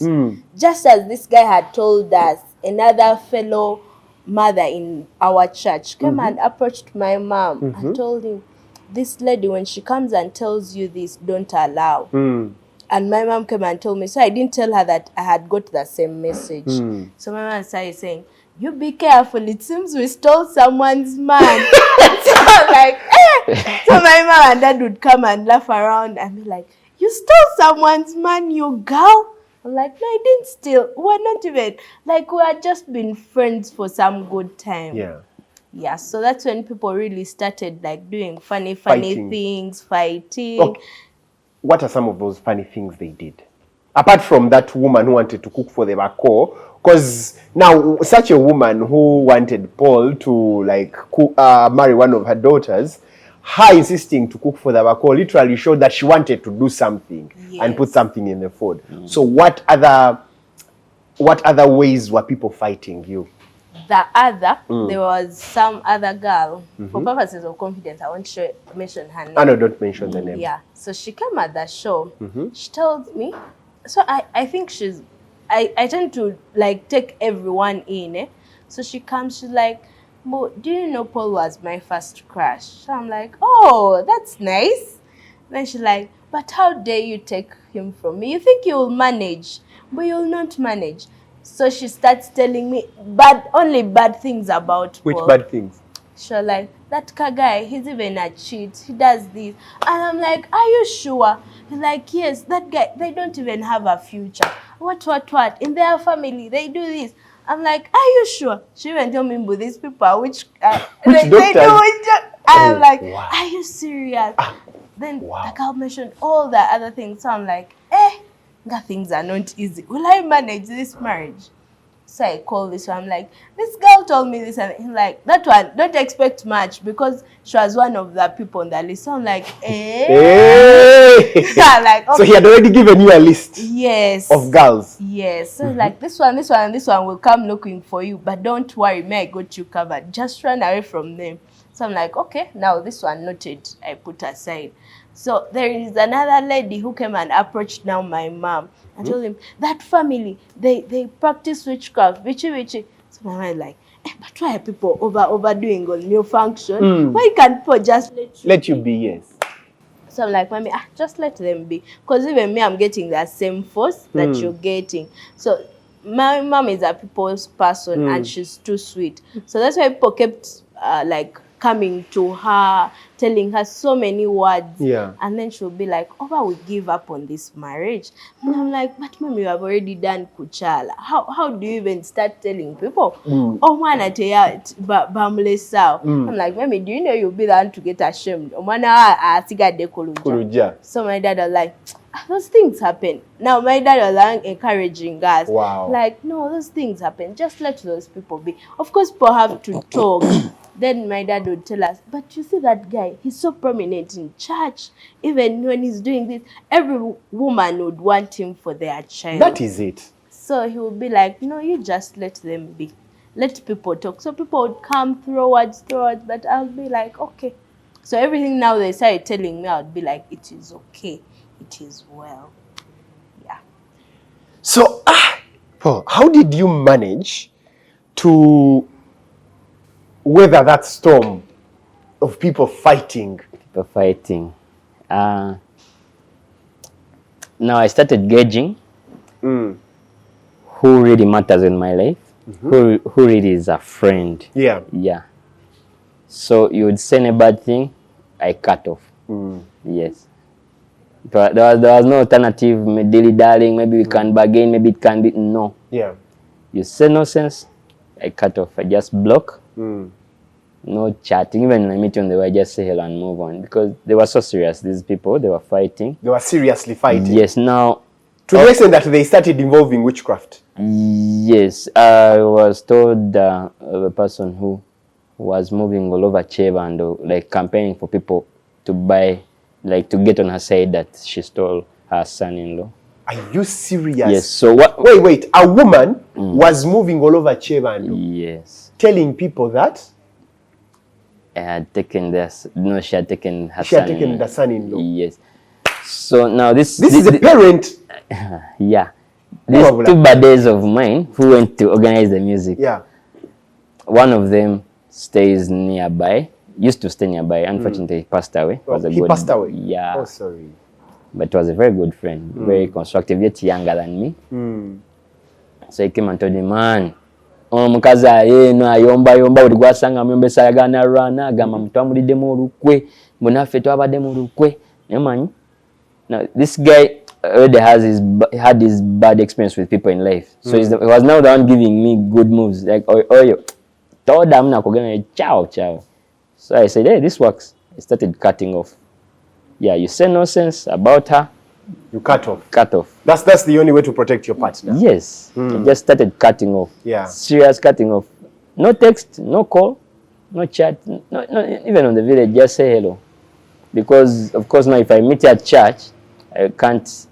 Just as this guy had told us, another fellow mother in our church came and approached my mom and told him, this lady, when she comes and tells you this, don't allow. And my mom came and told me, so I didn't tell her that I had got the same message. So my mom started saying, you be careful, it seems we stole someone's man. So I'm like, So my mom and dad would come and laugh around and be like, you stole someone's man, you girl. I'm like, no, I didn't steal. We're not even, like, we had just been friends for some good time. Yeah. Yeah, so that's when people really started like doing funny Fighting. things, fighting. Okay. What are some of those funny things they did? Apart from that woman who wanted to cook for the bako, because now such a woman who wanted Paul to like marry one of her daughters, her insisting to cook for the bako literally showed that she wanted to do something and put something in the food. So what other ways were people fighting you? The other, there was some other girl. For purposes of confidence, I won't mention her name. No, don't mention the name. Yeah, so she came at the show. She told me, so I think I tend to like take everyone in. So she comes, she's like, do you know Paul was my first crush? So I'm like, oh, that's nice. Then she's like, but how dare you take him from me? You think you'll manage, but you'll not manage. So she starts telling me only bad things about Paul. Which bad things? She's like, that guy, he's even a cheat. He does this. And I'm like, are you sure? He's like, yes, that guy, they don't even have a future. What? In their family, they do this. I'm like, are you sure? She even told me, but these people are which they do which. I'm like, wow. Are you serious? Then wow. the girl mentioned all the other things. So I'm like, that things are not easy. Will I manage this marriage? So I call this one. I'm like, this girl told me this, and he's like, that one, don't expect much because she was one of the people on the list. So I'm like, Hey. like, okay. So he had already given you a list. Yes. Of girls. Yes. So like this one will come looking for you, but don't worry, me, I got you covered. Just run away from them. So I'm like, okay, now this one noted, I put aside. So there is another lady who came and approached now my mom. I told him, that family, they practice witchcraft, witchy. So my mom is like, but why are people overdoing on your function? Why can't people just let you be, yes. So I'm like, mommy, just let them be. Because even me, I'm getting that same force that you're getting. So my mom is a people's person and she's too sweet. So that's why people kept like coming to her, telling her so many words. Yeah. And then she'll be like, we give up on this marriage. And I'm like, but mom, you have already done Kuchala. How do you even start telling people? I'm like, mommy, do you know you'll be the one to get ashamed? So my dad was like, those things happen. Now my dad was like encouraging us. Wow. Like, no, those things happen. Just let those people be. Of course, people have to talk. Then my dad would tell us, but you see that guy, he's so prominent in church. Even when he's doing this, every woman would want him for their child. That is it. So he would be like, no, you just let them be. Let people talk. So people would come throw words, but I'll be like, okay. So everything now they started telling me, I would be like, it is okay. It is well. Yeah. So, Paul, how did you manage to weather that storm of people fighting? Now I started gauging who really matters in my life, who really is a friend. Yeah. Yeah. So you would say a bad thing, I cut off. Yes. But there was no alternative, dilly-dallying, maybe we can bargain, maybe it can be, no. Yeah. You say no sense, I cut off. I just block. No chatting. Even when I meet them, they were just say hello and move on. Because they were so serious, these people, they were fighting. They were seriously fighting? Yes, now... To the extent that they started involving witchcraft? Yes. I was told of a person who was moving all over Cheva and like campaigning for people to buy, like to get on her side that she stole her son-in-law. Are you serious? Yes. So what? Wait. A woman was moving all over Chevando. Yes. Telling people that I had taken this. No, she had taken her son. She had taken the son-in-law. Yes. So now this is a parent. Yeah. These two buddies of mine who went to organize the music. Yeah. One of them stays nearby. Used to stay nearby. Unfortunately, he passed away. He passed away? Yeah. Oh, sorry. But was a very good friend, very constructive, yet younger than me. So he came and told me, man, mukazi ayeno ayomba uli gwasanga myombe sayagana rana gama mutwamulide mu lukwe mbona ffe twabadde mu lukwe. Now this guy already had his bad experience with people in life. So he was now the one giving me good moves. Like, yo, told them ciao, ciao. So I said, hey, this works. I started cutting off. Yeah, you say nonsense about her. You cut off. Cut off. That's the only way to protect your partner. Yes. I just started cutting off. Yeah. Serious cutting off. No text, no call, no chat, no, even on the village, just say hello. Because, of course, now if I meet you at church, I can't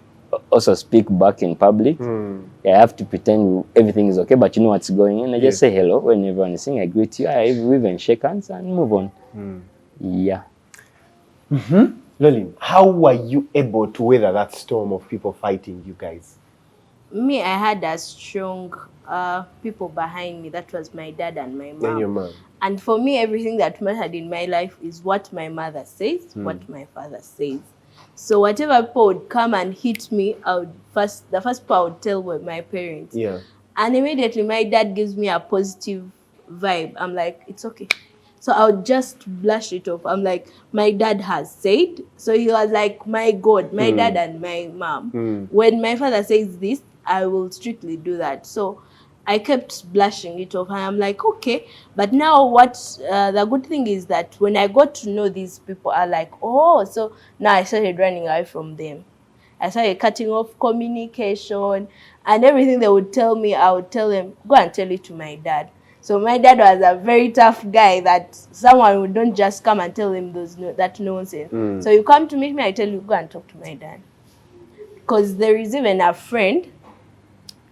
also speak back in public. I have to pretend everything is okay, but you know what's going on. I just say hello when everyone is saying, I greet you, I even shake hands and move on. Yeah. Lolin, how were you able to weather that storm of people fighting you guys? Me, I had a strong people behind me. That was my dad and my mom. And your mom. And for me, everything that mattered in my life is what my mother says, what my father says. So whatever people would come and hit me, the first people I would tell were my parents. Yeah. And immediately my dad gives me a positive vibe. I'm like, it's okay. So I would just blush it off. I'm like, my dad has said. So he was like, my God, my dad and my mom. When my father says this, I will strictly do that. So I kept blushing it off. And I'm like, okay. But now the good thing is that when I got to know these people, are like, oh, so now I started running away from them. I started cutting off communication and everything they would tell me, I would tell them, go and tell it to my dad. So my dad was a very tough guy that someone would don't just come and tell him that nonsense. So you come to meet me, I tell you, go and talk to my dad. Because there is even a friend,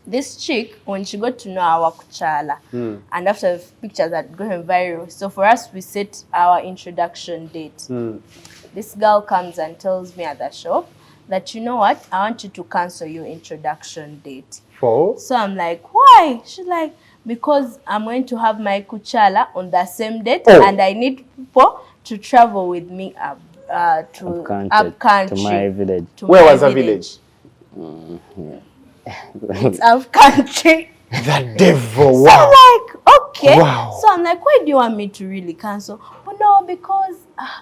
this chick, when she got to know our kuchala, and after the pictures had gone viral, so for us, we set our introduction date. This girl comes and tells me at the shop that, you know what, I want you to cancel your introduction date. For? So I'm like, why? She's like, because I'm going to have my kuchala on the same date, and I need people to travel with me up country. To my village. Where was the village? It's up country. The devil. So Wow. I'm like, okay. Wow. So I'm like, why do you want me to really cancel? Oh no, because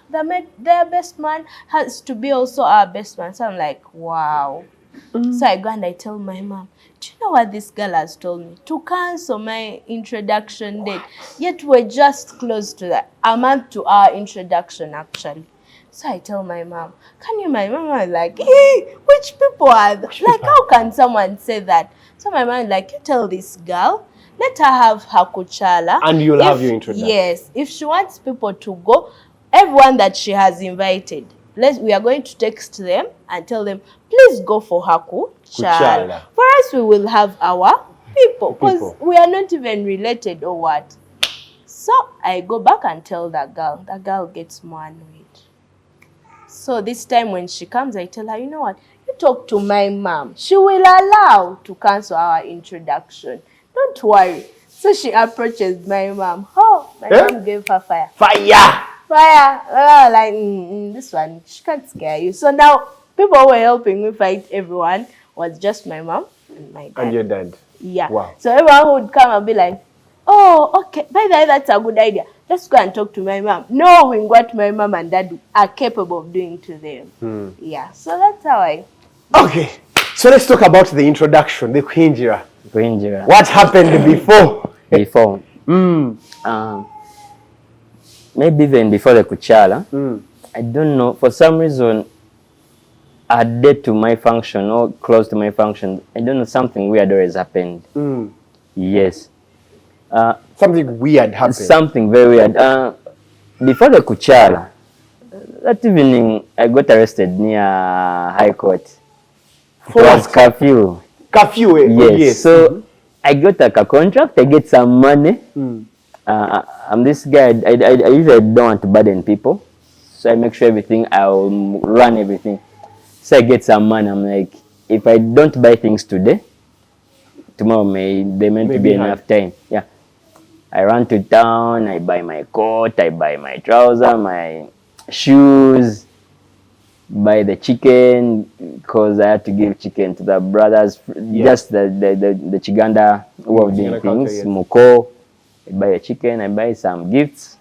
their best man has to be also our best man. So I'm like, wow. So I go and I tell my mom, do you know what this girl has told me? To cancel my introduction date. Yet we're just close to a month to our introduction, actually. So I tell my mom, can you, my mom was like, hey, which people are like, how can someone say that? So my mom is like, you tell this girl, let her have her kuchala. And you'll have your introduction. Yes. If she wants people to go, everyone that she has invited, we are going to text them and tell them, please go for her kuchala. For us, we will have our people, because we are not even related or what. So I go back and tell that girl. The girl gets more annoyed. So this time when she comes, I tell her, you know what? You talk to my mom. She will allow to cancel our introduction. Don't worry. So she approaches my mom. Oh, my mom gave her fire. Fire! Fire! Oh, like, this one, she can't scare you. So now, people who were helping me fight everyone was just my mom and my dad. And your dad? Yeah. Wow. So everyone would come and be like, oh, okay, by the way, that's a good idea. Let's go and talk to my mom. Knowing what my mom and dad are capable of doing to them. Yeah, so that's how I... Okay, so let's talk about the introduction, the Kwinjira. Kwinjira. What happened before? Before. Maybe even before the kuchala. I don't know, for some reason, a day to my function or close to my function, I don't know, something weird always happened. Yes. Something weird happened. Something very weird. Before the kuchala, that evening I got arrested near High Court. For it was what? curfew. Curfew, yes. So I got a contract, I get some money. I'm this guy, I usually don't want to burden people. So I make sure I'll run everything. So I get some money. I'm like, if I don't buy things today, tomorrow there may be enough time. Yeah. I run to town, I buy my coat, I buy my trouser, my shoes, buy the chicken, because I had to give chicken to the brothers, just the Chiganda who are doing things, Moko. I buy a chicken, I buy some gifts.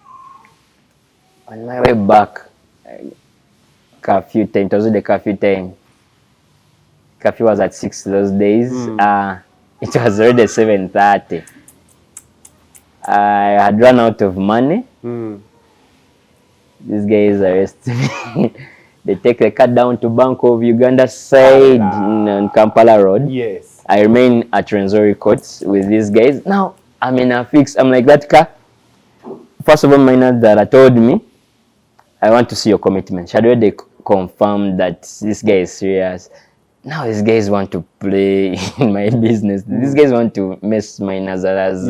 On my way back, curfew time, it was the curfew time. curfew was at 6 those days. It was already 7:30. I had run out of money. These guys arrest me. They take the car down to Bank of Uganda side on Kampala Road. Yes. I remain at Renzori Courts with these guys. Now, I'm in a fix. I'm like, that car. First of all, my that told me, I want to see your commitment. She had already confirmed that this guy is serious. Now these guys want to play in my business. These guys want to mess my Nazara's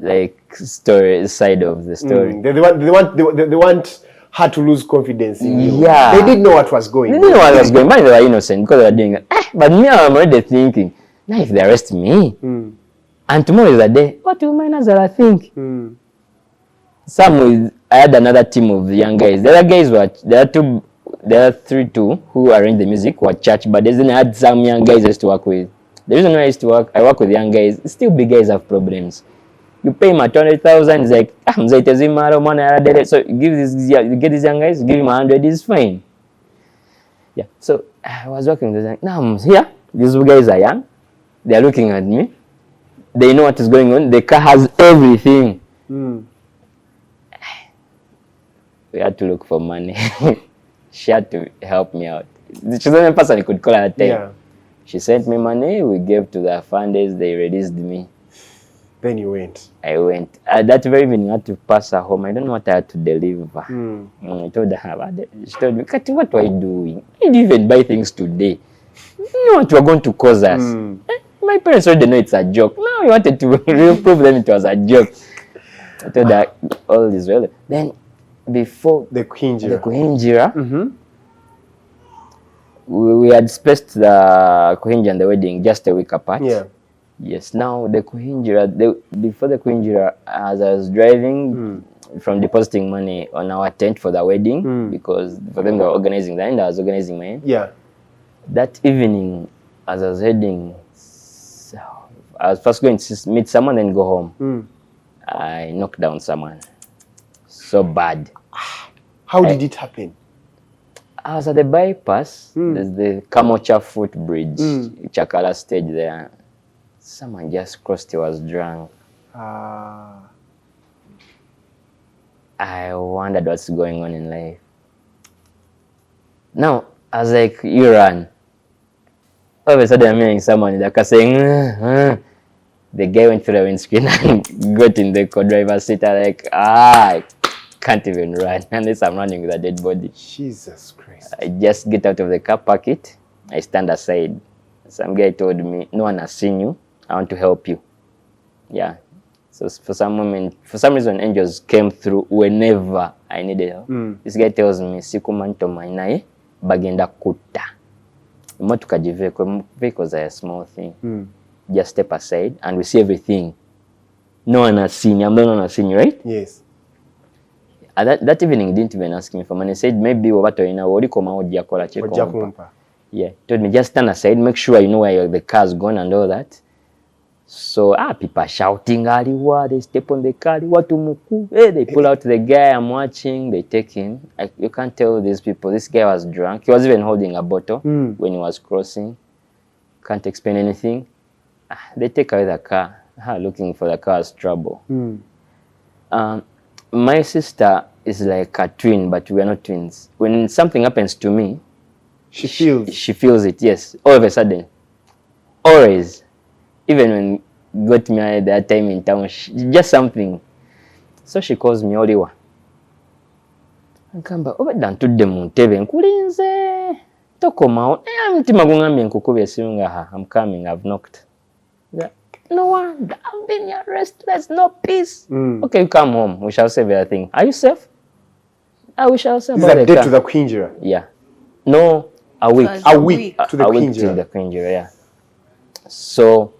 like story side of the story. They want her to lose confidence in you. Yeah. They didn't know what was going on. They didn't know what was going on. But they were innocent because they were doing it. But me, I'm already thinking, now if they arrest me, and tomorrow is a day, what will my Nazara think? I had another team of young guys. The other guys were, there are three who arranged the music, were church, but then I had some young guys I used to work with. The reason why I work with young guys, still big guys have problems. You pay him 200,000, it's like, so you get these young guys, give him 100, it's fine. Yeah, so I was working with them. Now I'm here, these guys are young, they're looking at me, they know what is going on, the car has everything. We had to look for money. She had to help me out. She's the only person I could call at the time. Yeah. She sent me money, we gave to the funders, they released me. Then you went. I went. That very evening, I had to pass her home. I don't know what I had to deliver. I told her, she told me, Kati, what were you doing? I didn't even buy things today. You know what you were going to cause us. My parents already know it's a joke. Now you wanted to prove them it was a joke. I told her, all is well. Then, before the Kuhinjira, we had spaced the Kuhinjira and the wedding just a week apart. Yeah. Yes, now the Kuhinjira, before the Kuhinjira, as I was driving from depositing money on our tent for the wedding, because for them they were organizing that and I was organizing mine. Yeah. That evening, as I was heading, I was first going to meet someone and go home. I knocked down someone. So bad. How did it happen? I was at the bypass, there's the Kamocha footbridge, Chakala stage there. Someone just crossed, he was drunk. I wondered what's going on in life. Now, I was like, you run. All of a sudden, I'm hearing someone in the car saying, The guy went through the windscreen and got in the co-driver's seat. I'm like, I can't even run unless I'm running with a dead body. Jesus Christ. I just get out of the car, park it. I stand aside. Some guy told me, no one has seen you. I want to help you. Yeah. So for some reason, angels came through whenever I needed help. This guy tells me, siku manto mainae bagenda kutta. Motuka vehicles are a small thing. Just step aside and we see everything. No one has seen you. I'm the one who has seen you, right? Yes. That evening, he didn't even ask me for money. He said, maybe yeah, told me, just stand aside, make sure you know where the car's gone and all that. So, people are shouting, they step on the car, they pull out the guy, I'm watching, they take him. You can't tell these people, this guy was drunk. He was even holding a bottle when he was crossing. Can't explain anything. They take away the car, looking for the car's trouble. My sister is like a twin, but we are not twins. When something happens to me, she feels it, yes. All of a sudden. Always. Even when got me at that time in town, just something. So she calls me Oliwa. Nkamba, obadantudde mu ntebe nkulinze. Tokoma. I'm coming, I've knocked. No one, I've been here restless, no peace. Okay, you come home. We shall save everything. Are you safe? We shall save everything. Is that day to the Kuhinjira? Yeah. No, a week. A week to the Kuhinjira. To the Kuhinjira, yeah. So,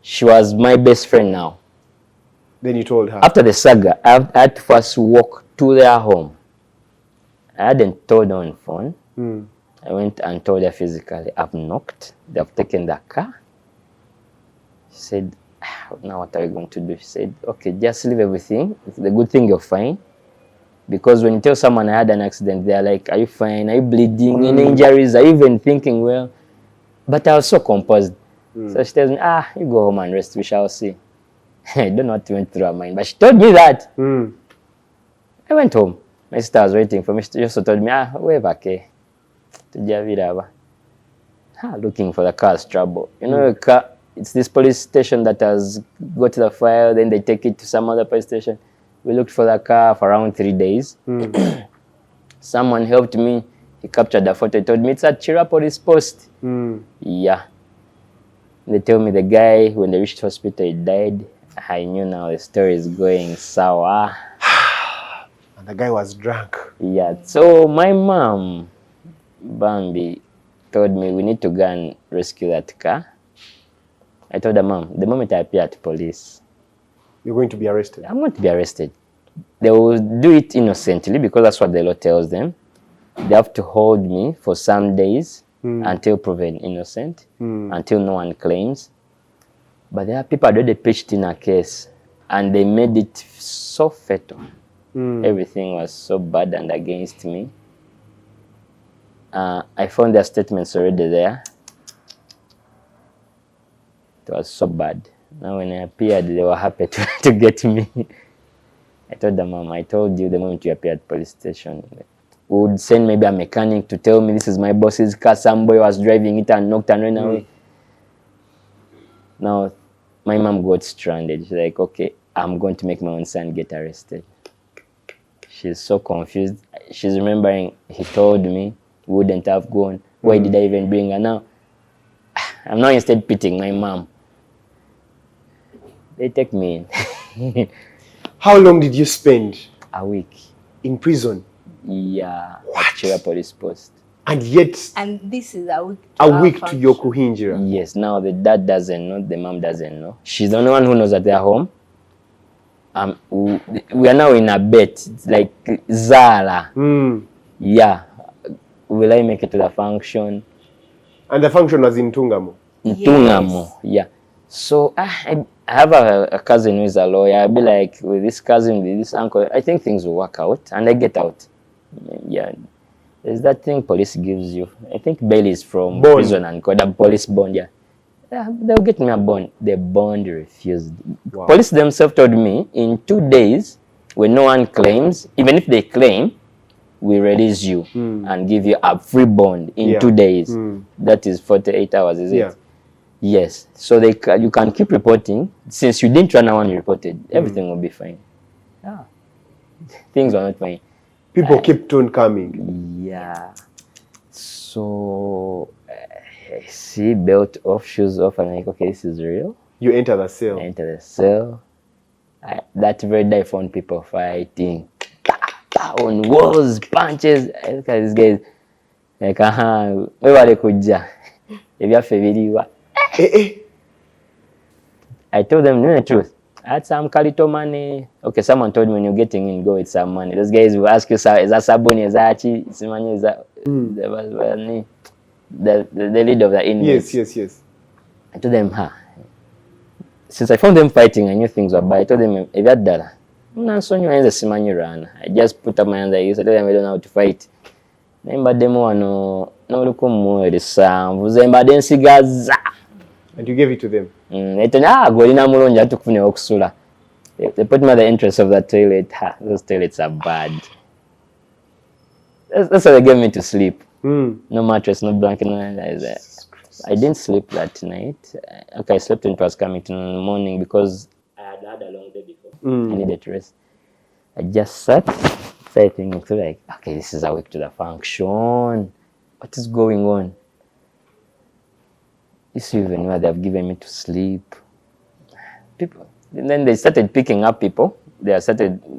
she was my best friend now. Then you told her? After the saga, I had to first walk to their home. I hadn't told her on the phone. I went and told her physically, I've knocked, they've taken the car. She said, now what are we going to do? She said, okay, just leave everything. It's the good thing you're fine. Because when you tell someone I had an accident, they're like, are you fine? Are you bleeding? Any injuries? Are you even thinking, well, But I was so composed. So she tells me, you go home and rest, we shall see. I don't know what went through her mind, but she told me that. I went home. My sister was waiting for me. She also told me, wave okay. Looking for the car's trouble. You know, a car, it's this police station that has got the file, then they take it to some other police station. We looked for the car for around 3 days. Someone helped me. He captured the photo. He told me it's at Chira police post. Yeah. They told me the guy, when they reached hospital, he died. I knew now the story is going sour. And the guy was drunk. Yeah. So my mom, Bambi, told me we need to go and rescue that car. I told her, Mom, the moment I appear at police, you're going to be arrested. I'm going to be arrested. They will do it innocently because that's what the law tells them. They have to hold me for some days until proven innocent, until no one claims. But there are people already pitched in a case and they made it so fatal. Everything was so bad and against me. I found their statements already there. It was so bad. Now when I appeared, they were happy to get me. I told the mom, I told you the moment you appeared at police station, would send maybe a mechanic to tell me this is my boss's car, some boy was driving it and knocked and ran away. Now, my mom got stranded. She's like, okay, I'm going to make my own son get arrested. She's so confused. She's remembering he told me wouldn't have gone. Why did I even bring her now? I'm now instead pitying my mom. They take me in. How long did you spend? A week. In prison? Yeah. At Chira police post. And yet... And this is a week to your Kuhinjira? Yes. Now the dad doesn't know, the mom doesn't know. She's the only one who knows that they're home. We are now in a bet. It's like Zara. Yeah. Will I make it to the function? And the function was in Tungamo? In Tungamo, yeah. So I have a cousin who is a lawyer. I'll be like, with this cousin, with this uncle, I think things will work out. And I get out. Yeah. There's that thing police gives you. I think bail is from prison and called a police bond, yeah. They'll get me a bond. The bond refused. Wow. Police themselves told me in 2 days, when no one claims, even if they claim, we release you and give you a free bond in 2 days. That is 48 hours, is it? Yes. So you can keep reporting. Since you didn't run when you reported, everything will be fine. Things are not fine. People kept on coming. Yeah. So I see belt off, shoes off, and I'm like, okay, this is real. You enter the cell. I enter the cell. That very day I found people fighting. On walls, punches. I look at these guys. Like, where were they kuja? If you have a I told them, know the truth. I had some Kalito money. Okay, someone told me when you're getting in, go with some money. Those guys will ask you, is that Sabuni? Is that Achi? Is that the leader of the inmates? Yes. I told them, since I found them fighting, I knew things were bad. I told them, if you had dollar, I just put up my hands like this. I told them I don't know how to fight. And you gave it to them? They put me at the entrance of that toilet. Those toilets are bad. That's how they gave me to sleep. No mattress, no blanket, no anything. I didn't sleep that night. Okay, I slept when it was coming in the morning because I had a long day before. I needed to rest. I just started thinking, like, okay, this is a week to the function. What is going on? You see even where they have given me to sleep. People. And then they started picking up people.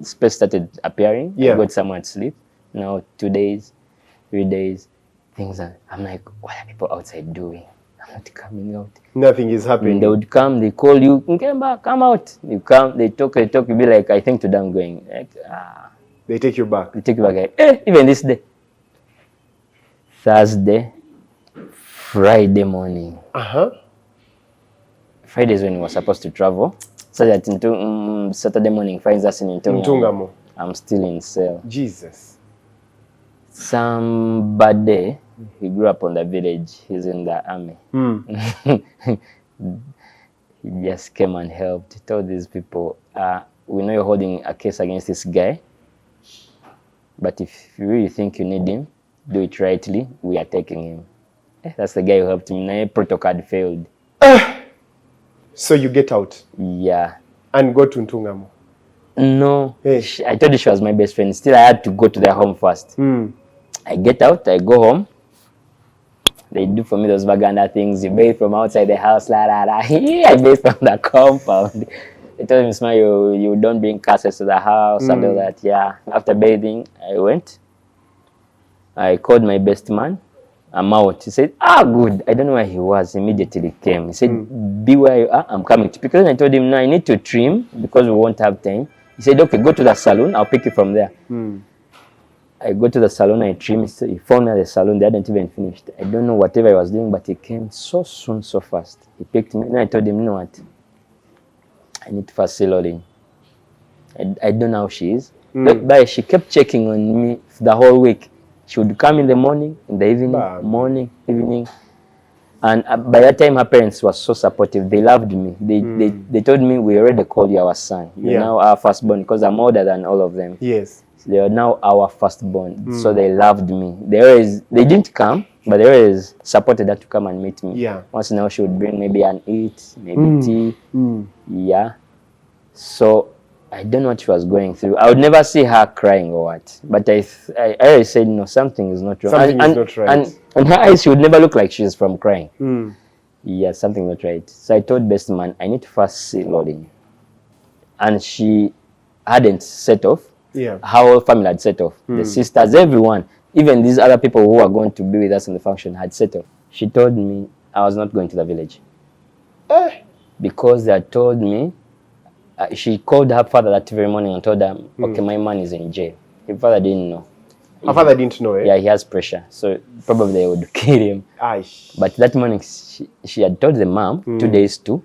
Space started appearing. I got somewhere to sleep. Now 2 days, 3 days, things are, I'm like, what are people outside doing? I'm not coming out. Nothing is happening. When they would come, they call you, Nkemba, come out. You come, they talk, you be like, I think today I'm going. Like, They take you back. They take you back. Like, even this day. Thursday, Friday morning. Friday is when we were supposed to travel. So that into Saturday morning finds us in Tungamo. I'm still in cell. Jesus. Somebody He grew up on the village. He's in the army. He just came and helped. He told these people, we know you're holding a case against this guy, but if you really think you need him, do it rightly. We are taking him. That's the guy who helped me. My protocol had failed. So you get out? Yeah. And go to Ntungamo? No. Hey. I told you she was my best friend. Still, I had to go to their home first. I get out, I go home. They do for me those Vaganda things. You bathe from outside the house, la la la. I bathe from the compound. They told me, Smile, you don't bring curses to the house and all that. Yeah. After bathing, I went. I called my best man. I'm out. He said, good. I don't know where he was. Immediately he came. He said, be where you are. I'm coming. Because I told him, no, I need to trim because we won't have time. He said, okay, go to the salon. I'll pick you from there. I go to the salon, I trim. He found me at the salon. They hadn't even finished. I don't know whatever he was doing, but he came so soon, so fast. He picked me. And I told him, you know what? I need to first see Lolly. I don't know how she is. But she kept checking on me the whole week. She would come in the morning, in the evening, morning, evening. And by that time, her parents were so supportive. They loved me. They told me, we already called you our son. You're now our firstborn, because I'm older than all of them. Yes. So they are now our firstborn. So they loved me. They didn't come, but they always supported her to come and meet me. Yeah. Once in a while, she would bring maybe an eat, maybe tea. Yeah. So I don't know what she was going through. I would never see her crying or what. But I always said, no, something is not wrong. Something is not right. And her eyes, she would never look like she's from crying. Yeah, something not right. So I told best man, I need to first see Lolly. And she hadn't set off. Yeah. Her whole family had set off. The sisters, everyone, even these other people who were going to be with us in the function had set off. She told me I was not going to the village. Because they had told me, she called her father that very morning and told them, okay, my man is in jail. Her father didn't know. Her father didn't know, eh? Yeah, he has pressure. So probably they would kill him. But that morning, she had told the mom, 2 days too.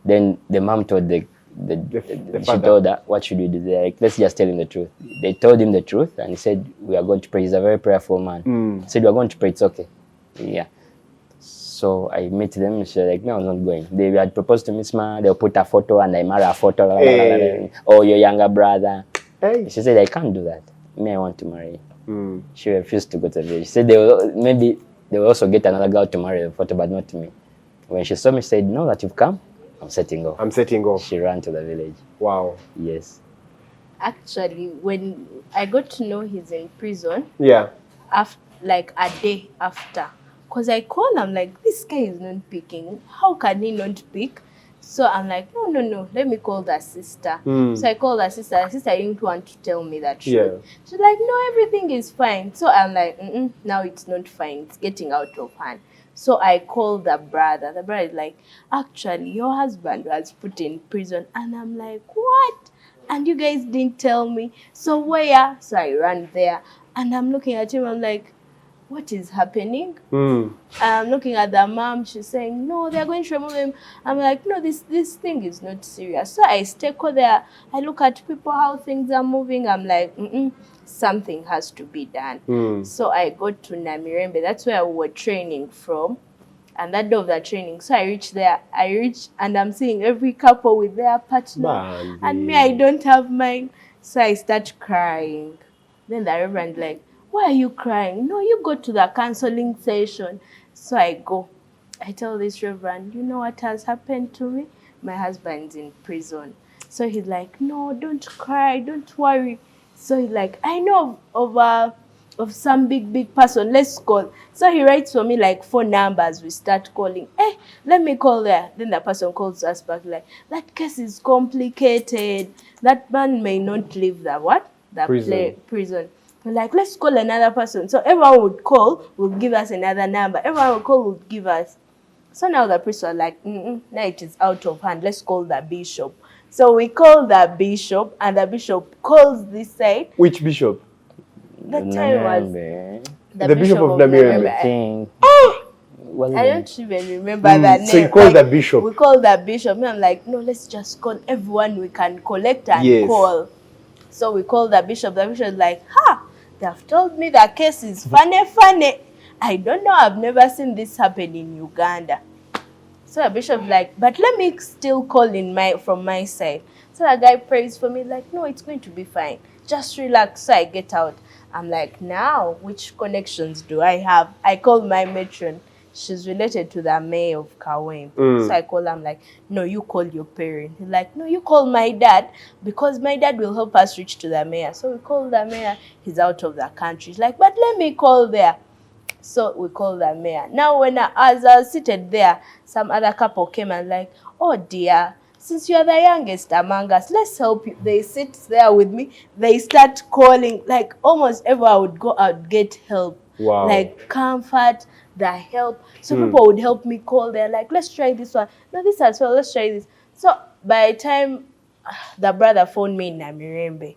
Then the mom told the she told her, what should we do? They're like, let's just tell him the truth. They told him the truth and he said, we are going to pray. He's a very prayerful man. He said, we are going to pray, it's okay. Yeah. So I met them. She was like, no, I was not going. They had proposed to me, they'll put a photo and I marry a photo. Or your younger brother. She said, I can't do that. Me, I want to marry. She refused to go to the village. She said maybe they will also get another girl to marry the photo, but not me. When she saw me, she said, no, that you've come, I'm setting off. I'm setting off. She ran to the village. Wow. Yes. Actually, when I got to know he's in prison, like a day after, because I called him, like, this guy is not picking. How can he not pick? So I'm like, no, let me call the sister. So I called the sister. The sister didn't want to tell me that truth. She's like, no, everything is fine. So I'm like, now it's not fine. It's getting out of hand. So I called the brother. The brother is like, actually, your husband was put in prison. And I'm like, what? And you guys didn't tell me. So where? So I ran there. And I'm looking at him. I'm like, what is happening? I'm looking at the mom. She's saying, no, they're going to remove him. I'm like, no, this thing is not serious. So I stay there. I look at people, how things are moving. I'm like, something has to be done. So I go to Namirembe. That's where we were training from. And that day of the training. So I reach there. And I'm seeing every couple with their partner. And me, I don't have mine. So I start crying. Then the reverend like, why are you crying? No, you go to the counseling session. So I go. I tell this reverend, you know what has happened to me? My husband's in prison. So he's like, no, don't cry, don't worry. So he's like, I know of some big person, let's call. So he writes for me like 4 numbers. We start calling. Let me call there. Then the person calls us back like, that case is complicated. That man may not leave the prison. Like, let's call another person. So everyone would call, would give us another number. Everyone would call, would give us. So now the priest was like, now it is out of hand. Let's call the bishop. So we call the bishop, and the bishop calls this side. Which bishop? That time was the bishop of Namirembe. I don't even remember that name. So you call the bishop. We call the bishop. And I'm like, no, let's just call everyone we can collect and call. So we call the bishop. The bishop is like, they have told me the case is funny. I don't know, I've never seen this happen in Uganda. So the bishop like, but let me still call from my side. So the guy prays for me like, no, it's going to be fine. Just relax. So I get out. I'm like, now, which connections do I have? I call my matron. She's related to the mayor of Kawem. So I call her, I'm like, no, you call your parent. He's like, no, you call my dad because my dad will help us reach to the mayor. So we call the mayor. He's out of the country. He's like, but let me call there. So we call the mayor. Now, as I was seated there, some other couple came and like, oh dear, since you are the youngest among us, let's help you. They sit there with me. They start calling, like almost everyone I would go out, get help. Wow. Like comfort, the help. So people would help me call. They're like, let's try this one. No, this as well, let's try this. So by the time the brother phoned me in Namirembe,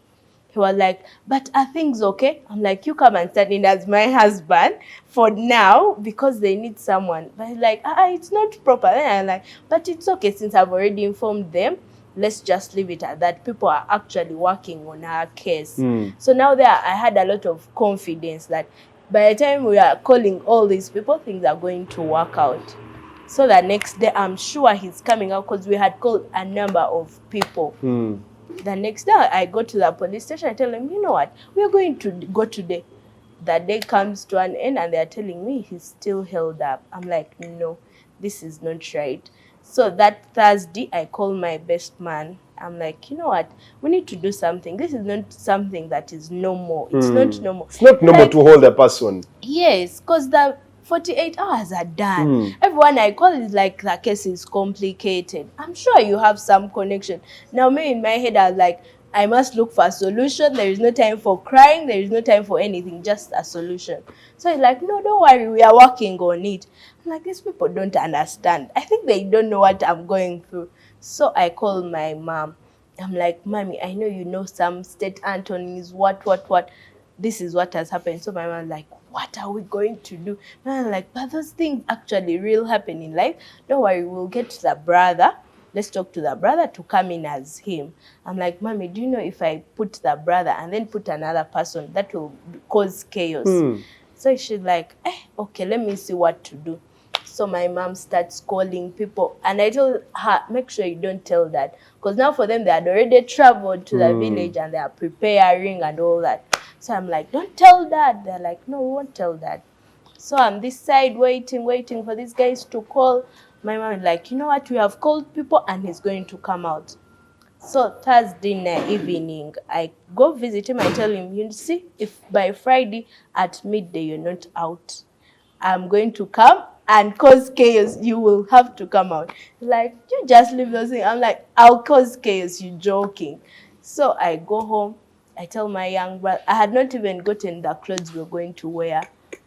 he was like, but are things okay? I'm like, you come and stand in as my husband for now because they need someone. But he's like, it's not proper. And I'm like, but it's okay since I've already informed them. Let's just leave it at that. People are actually working on our case. So now I had a lot of confidence that by the time we are calling all these people, things are going to work out. So the next day, I'm sure he's coming out because we had called a number of people. The next day, I go to the police station. I tell them, you know what? We're going to go today. The day comes to an end and they're telling me he's still held up. I'm like, no, this is not right. So that Thursday, I call my best man. I'm like, you know what? We need to do something. This is not something that is normal. It's not normal. It's not normal like, to hold a person. Yes, because the 48 hours are done. Everyone I call is like the case is complicated. I'm sure you have some connection. Now, me in my head, I was like, I must look for a solution. There is no time for crying. There is no time for anything, just a solution. So he's like, no, don't worry. We are working on it. I'm like, these people don't understand. I think they don't know what I'm going through. So I call my mom. I'm like, Mommy, I know you know some state attorneys, what. This is what has happened. So my mom's like, what are we going to do? And I'm like, but those things actually real happen in life. Don't worry, we'll get to the brother. Let's talk to the brother to come in as him. I'm like, Mommy, do you know if I put the brother and then put another person, that will cause chaos? So she's like, okay, let me see what to do. So my mom starts calling people. And I told her, make sure you don't tell that. Because now for them, they had already traveled to the village and they are preparing and all that. So I'm like, don't tell that. They're like, no, we won't tell that. So I'm this side waiting for these guys to call. My mom is like, you know what? We have called people and he's going to come out. So Thursday evening, I go visit him. I tell him, you see, if by Friday at midday you're not out, I'm going to come and cause chaos. You will have to come out. Like, you just leave those things. I'm like, I'll cause chaos. You're joking. So I go home. I tell my young brother, I had not even gotten the clothes we were going to wear.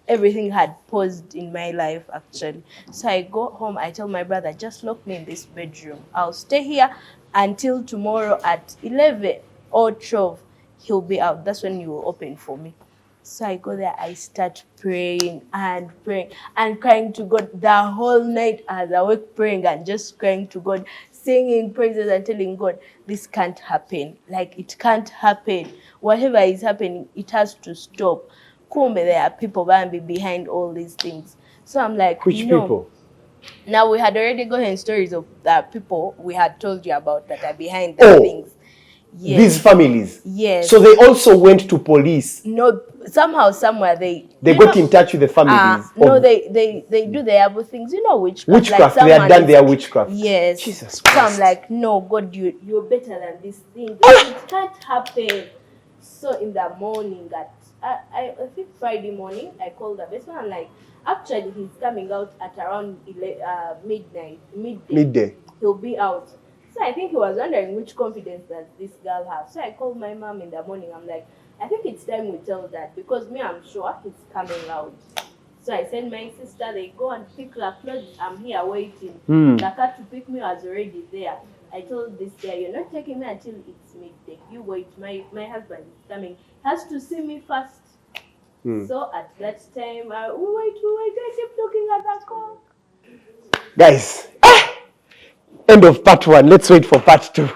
Everything had paused in my life, actually. So I go home. I tell my brother, just lock me in this bedroom. I'll stay here until tomorrow at 11 or 12. He'll be out. That's when he will open for me. So I go there, I start praying and crying to God. The whole night I was awake praying and just crying to God, singing praises and telling God, this can't happen. Like, it can't happen. Whatever is happening, it has to stop. Kumbe, there are people behind all these things. So I'm like, which people? Now we had already gotten stories of the people we had told you about that are behind the things. Yes. These families. Yes. So they also went to police. No, somehow, somewhere they got in touch with the families. No, they do their other things. You know, witchcraft. Witchcraft. Like they had done their witchcraft. Yes. Jesus Christ. So I'm like, no, God, you're better than this thing. It can't happen. So in the morning, I think Friday morning, I called the best one. I'm like, actually, he's coming out at around midday. He'll be out. So I think he was wondering which confidence that this girl has. So I called my mom in the morning. I'm like, I think it's time we tell that because me, I'm sure he's coming out. So I sent my sister, they go and pick her clothes. I'm here waiting. The car to pick me was already there. I told this guy, you're not taking me until it's midday. You wait, my husband is coming. He has to see me first. So at that time, we wait, I keep looking at the clock. Guys, end of part 1. Let's wait for part 2.